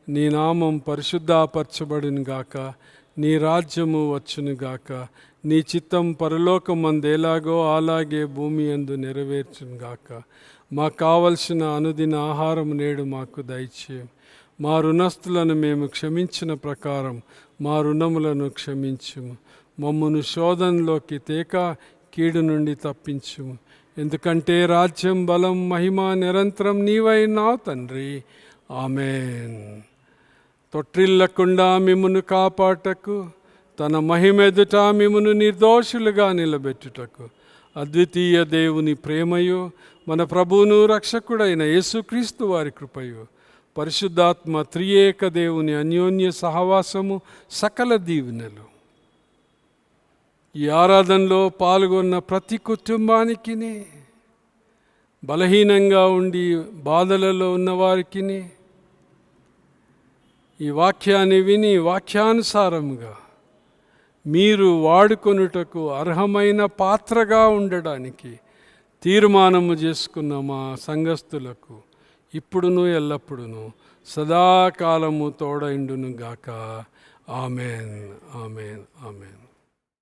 నీ నామం పరిశుద్ధపరచబడును గాక, నీ రాజ్యము వచ్చును గాక, నీ చిత్తం పరలోకమందు ఎలాగో అలాగే భూమి యందు నెరవేర్చును గాక. మాకు కావలసిన అనుదిన ఆహారం నేడు మాకు దయచేయం. మా రుణస్థులను మేము క్షమించిన ప్రకారం మా రుణములను క్షమించుము. మమ్మును శోధనలోకి తేక కీడు నుండి తప్పించుము. ఎందుకంటే రాజ్యం, బలం, మహిమ నిరంతరం నీవైనావు తండ్రి. ఆమేన్. తొట్టిల్లకుండా మిమ్మును కాపాటకు, తన మహిమెదుట మిమ్మును నిర్దోషులుగా నిలబెట్టుటకు అద్వితీయ దేవుని ప్రేమయు, మన ప్రభువును రక్షకుడైన యేసుక్రీస్తు వారి కృపయు, పరిశుద్ధాత్మ త్రియేక దేవుని అన్యోన్య సహవాసము, సకల దీవెనలు ఈ ఆరాధనలో పాల్గొన్న ప్రతి కుటుంబానికి, బలహీనంగా ఉండి బాధలలో ఉన్నవారికి, ఈ వాక్యాన్ని విని వాక్యానుసారముగా మీరు వాడుకొనుటకు అర్హమైన పాత్రగా ఉండడానికి తీర్మానము చేసుకున్న మా సంఘస్థులకు ఇప్పుడును ఎల్లప్పుడును సదాకాలము తోడైండును గాక. Amen, amen, amen.